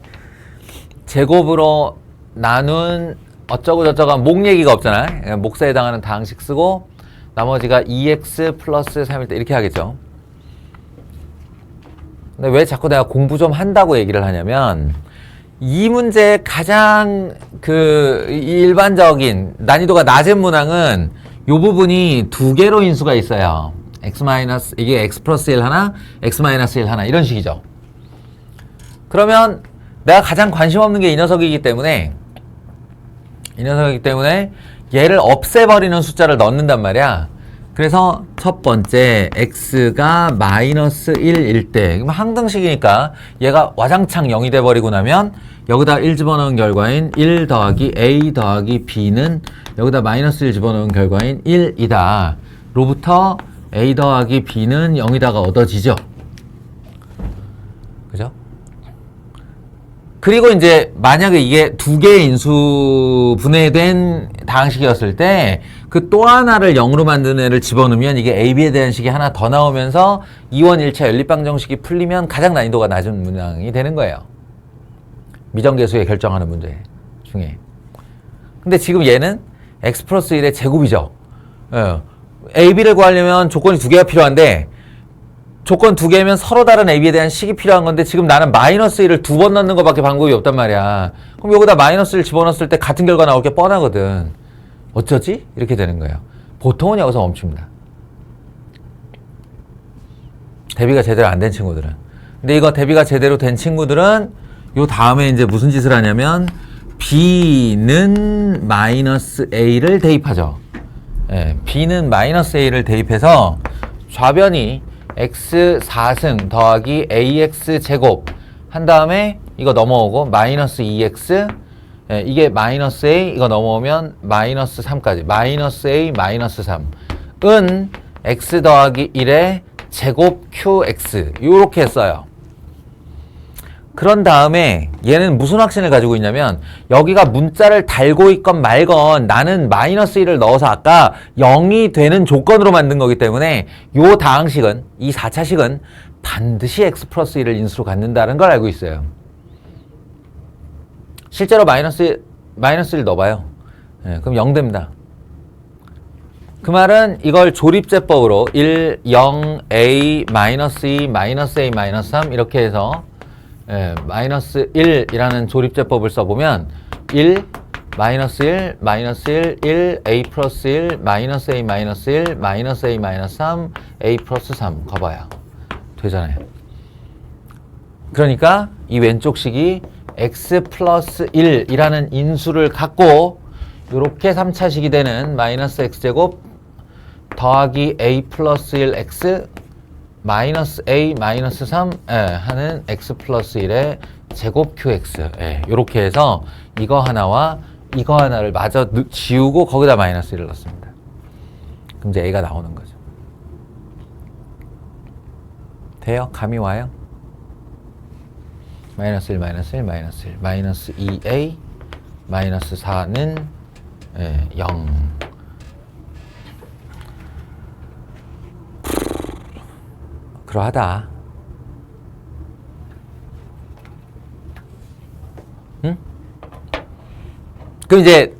제곱으로 나눈 어쩌고 저쩌고 목 얘기가 없잖아. 목사에 해당하는 다항식 쓰고 나머지가 2x 플러스 3일 때 이렇게 하겠죠. 근데 왜 자꾸 내가 공부 좀 한다고 얘기를 하냐면 이 문제의 가장 그 일반적인 난이도가 낮은 문항은 요 부분이 두 개로 인수가 있어요. 이게 x 플러스 1 하나, x 마이너스 1 하나 이런 식이죠. 그러면 내가 가장 관심 없는 게 이 녀석이기 때문에 얘를 없애버리는 숫자를 넣는단 말이야. 그래서 첫 번째 x가 마이너스 1일 때, 그럼 항등식이니까 얘가 와장창 0이 돼버리고 나면 여기다 1 집어넣은 결과인 1 더하기 a 더하기 b는 여기다 마이너스 1 집어넣은 결과인 1이다. 로부터 a 더하기 b는 0이다가 얻어지죠. 그죠? 그리고 이제 만약에 이게 두 개의 인수 분해된 다항식이었을 때 그 또 하나를 0으로 만드는 애를 집어넣으면 이게 a, b에 대한 식이 하나 더 나오면서 2원 1차 연립방정식이 풀리면 가장 난이도가 낮은 문항이 되는 거예요. 미정계수에 결정하는 문제 중에. 근데 지금 얘는 x 플러스 1의 제곱이죠. a, b를 구하려면 조건이 두 개가 필요한데 조건 두 개면 서로 다른 a, b에 대한 식이 필요한 건데 지금 나는 마이너스 1을 두 번 넣는 것밖에 방법이 없단 말이야. 그럼 여기다 마이너스 1 집어넣었을 때 같은 결과 나올 게 뻔하거든. 어쩌지? 이렇게 되는 거예요. 보통은 여기서 멈춥니다. 대비가 제대로 안 된 친구들은. 근데 이거 대비가 제대로 된 친구들은 요 다음에 이제 무슨 짓을 하냐면 b는 마이너스 a를 대입하죠. b는 마이너스 a를 대입해서 좌변이 x 4승 더하기 ax 제곱 한 다음에 이거 넘어오고 마이너스 2x 이게 마이너스 a 이거 넘어오면 마이너스 3까지 마이너스 a 마이너스 3은 x 더하기 1의 제곱 qx 요렇게 써요. 그런 다음에 얘는 무슨 확신을 가지고 있냐면 여기가 문자를 달고 있건 말건 나는 마이너스 1을 넣어서 아까 0이 되는 조건으로 만든 거기 때문에 요 다항식은 이 4차식은 반드시 x 플러스 1을 인수로 갖는다는 걸 알고 있어요. 실제로 마이너스 1 넣어봐요. 그럼 0 됩니다. 그 말은 이걸 조립제법으로 1, 0, a, 마이너스 2, 마이너스 a, 마이너스 3 이렇게 해서 마이너스 1이라는 조립제법을 써보면 1, 마이너스 1, 마이너스 1, 1, a 플러스 1, 마이너스 a, 마이너스 1, 마이너스 a, 마이너스 3, a 플러스 3 가봐요. 되잖아요. 그러니까 이 왼쪽 식이 x 플러스 1이라는 인수를 갖고 이렇게 3차식이 되는 마이너스 x제곱 더하기 a 플러스 1x 마이너스 a 마이너스 3 하는 x 플러스 1의 제곱 qx 이렇게 해서 이거 하나와 이거 하나를 마저 지우고 거기다 마이너스 1을 넣습니다. 그럼 이제 a가 나오는 거죠. 돼요? 감이 와요? 마이너스 1 마이너스 1 마이너스 1 마이너스 2a 마이너스 4는 0 그러하다. 응? 그럼 이제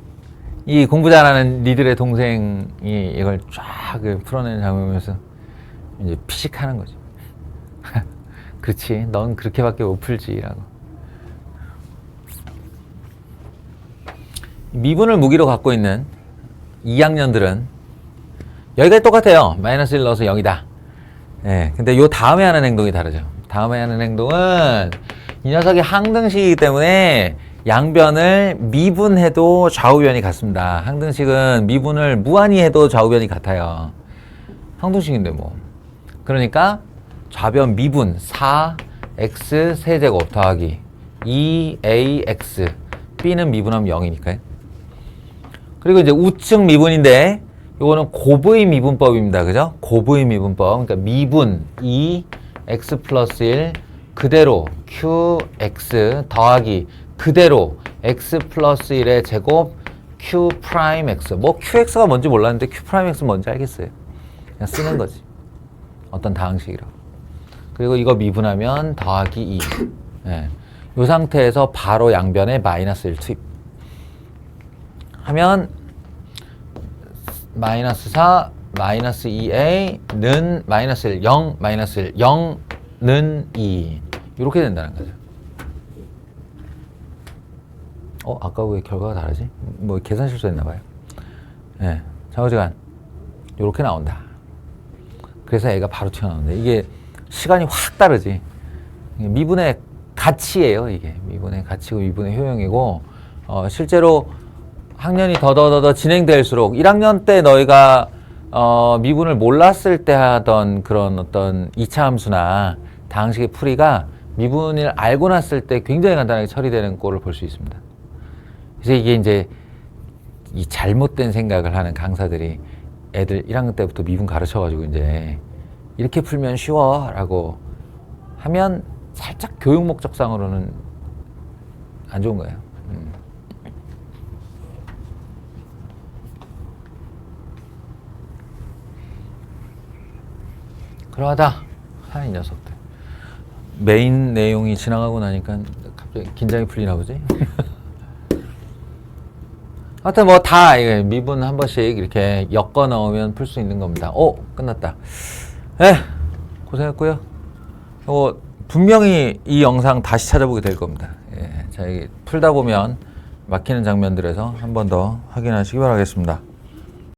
이 공부 잘하는 니들의 동생이 이걸 쫙 풀어내는 장면을 보면서 이제 피식하는 거죠. 그렇지, 넌 그렇게밖에 못 풀지라고. 미분을 무기로 갖고 있는 2학년들은 여기가 똑같아요. 마이너스 1 넣어서 0이다. 근데 요 다음에 하는 행동이 다르죠. 다음에 하는 행동은 이 녀석이 항등식이기 때문에 양변을 미분해도 좌우변이 같습니다. 항등식은 미분을 무한히 해도 좌우변이 같아요. 항등식인데 뭐. 그러니까 좌변 미분 4x 세제곱 더하기 2ax b는 미분하면 0이니까요. 그리고 이제 우측 미분인데 이거는 곱의 미분법입니다. 그죠? 곱의 미분법. 그러니까 미분 2x 플러스 1 그대로 qx 더하기 그대로 x 플러스 1의 제곱 q 프라임 x. 뭐 qx가 뭔지 몰랐는데 q 프라임 x는 뭔지 알겠어요. 그냥 쓰는 거지. 어떤 다항식이라고. 그리고 이거 미분하면 더하기 2. 이 상태에서 바로 양변에 마이너스 1 투입. 하면 마이너스 4, 마이너스 2a는 마이너스 1, 0, 마이너스 1, 0는 2. 이렇게 된다는 거죠. 아까 왜 결과가 다르지? 뭐 계산 실수했나 봐요. 예. 좌우지간 요렇게 나온다. 그래서 애가 바로 튀어나오는데 이게 시간이 확 다르지. 미분의 가치예요, 이게. 미분의 가치고 미분의 효용이고 실제로 학년이 더더더더 진행될수록 1학년 때 너희가 미분을 몰랐을 때 하던 그런 어떤 2차 함수나 다항식의 풀이가 미분을 알고 났을 때 굉장히 간단하게 처리되는 꼴을 볼 수 있습니다. 그래서 이게 이제 이 잘못된 생각을 하는 강사들이 애들 1학년 때부터 미분 가르쳐가지고 이제 이렇게 풀면 쉬워 라고 하면 살짝 교육 목적상으로는 안 좋은 거예요. 그러하다. 이 녀석들. 메인 내용이 지나가고 나니까 갑자기 긴장이 풀리나 보지? 하여튼 뭐 다 미분 한 번씩 이렇게 엮어 넣으면 풀 수 있는 겁니다. 끝났다. 고생했고요. 분명히 이 영상 다시 찾아보게 될 겁니다. 자, 이게 풀다 보면 막히는 장면들에서 한 번 더 확인하시기 바라겠습니다.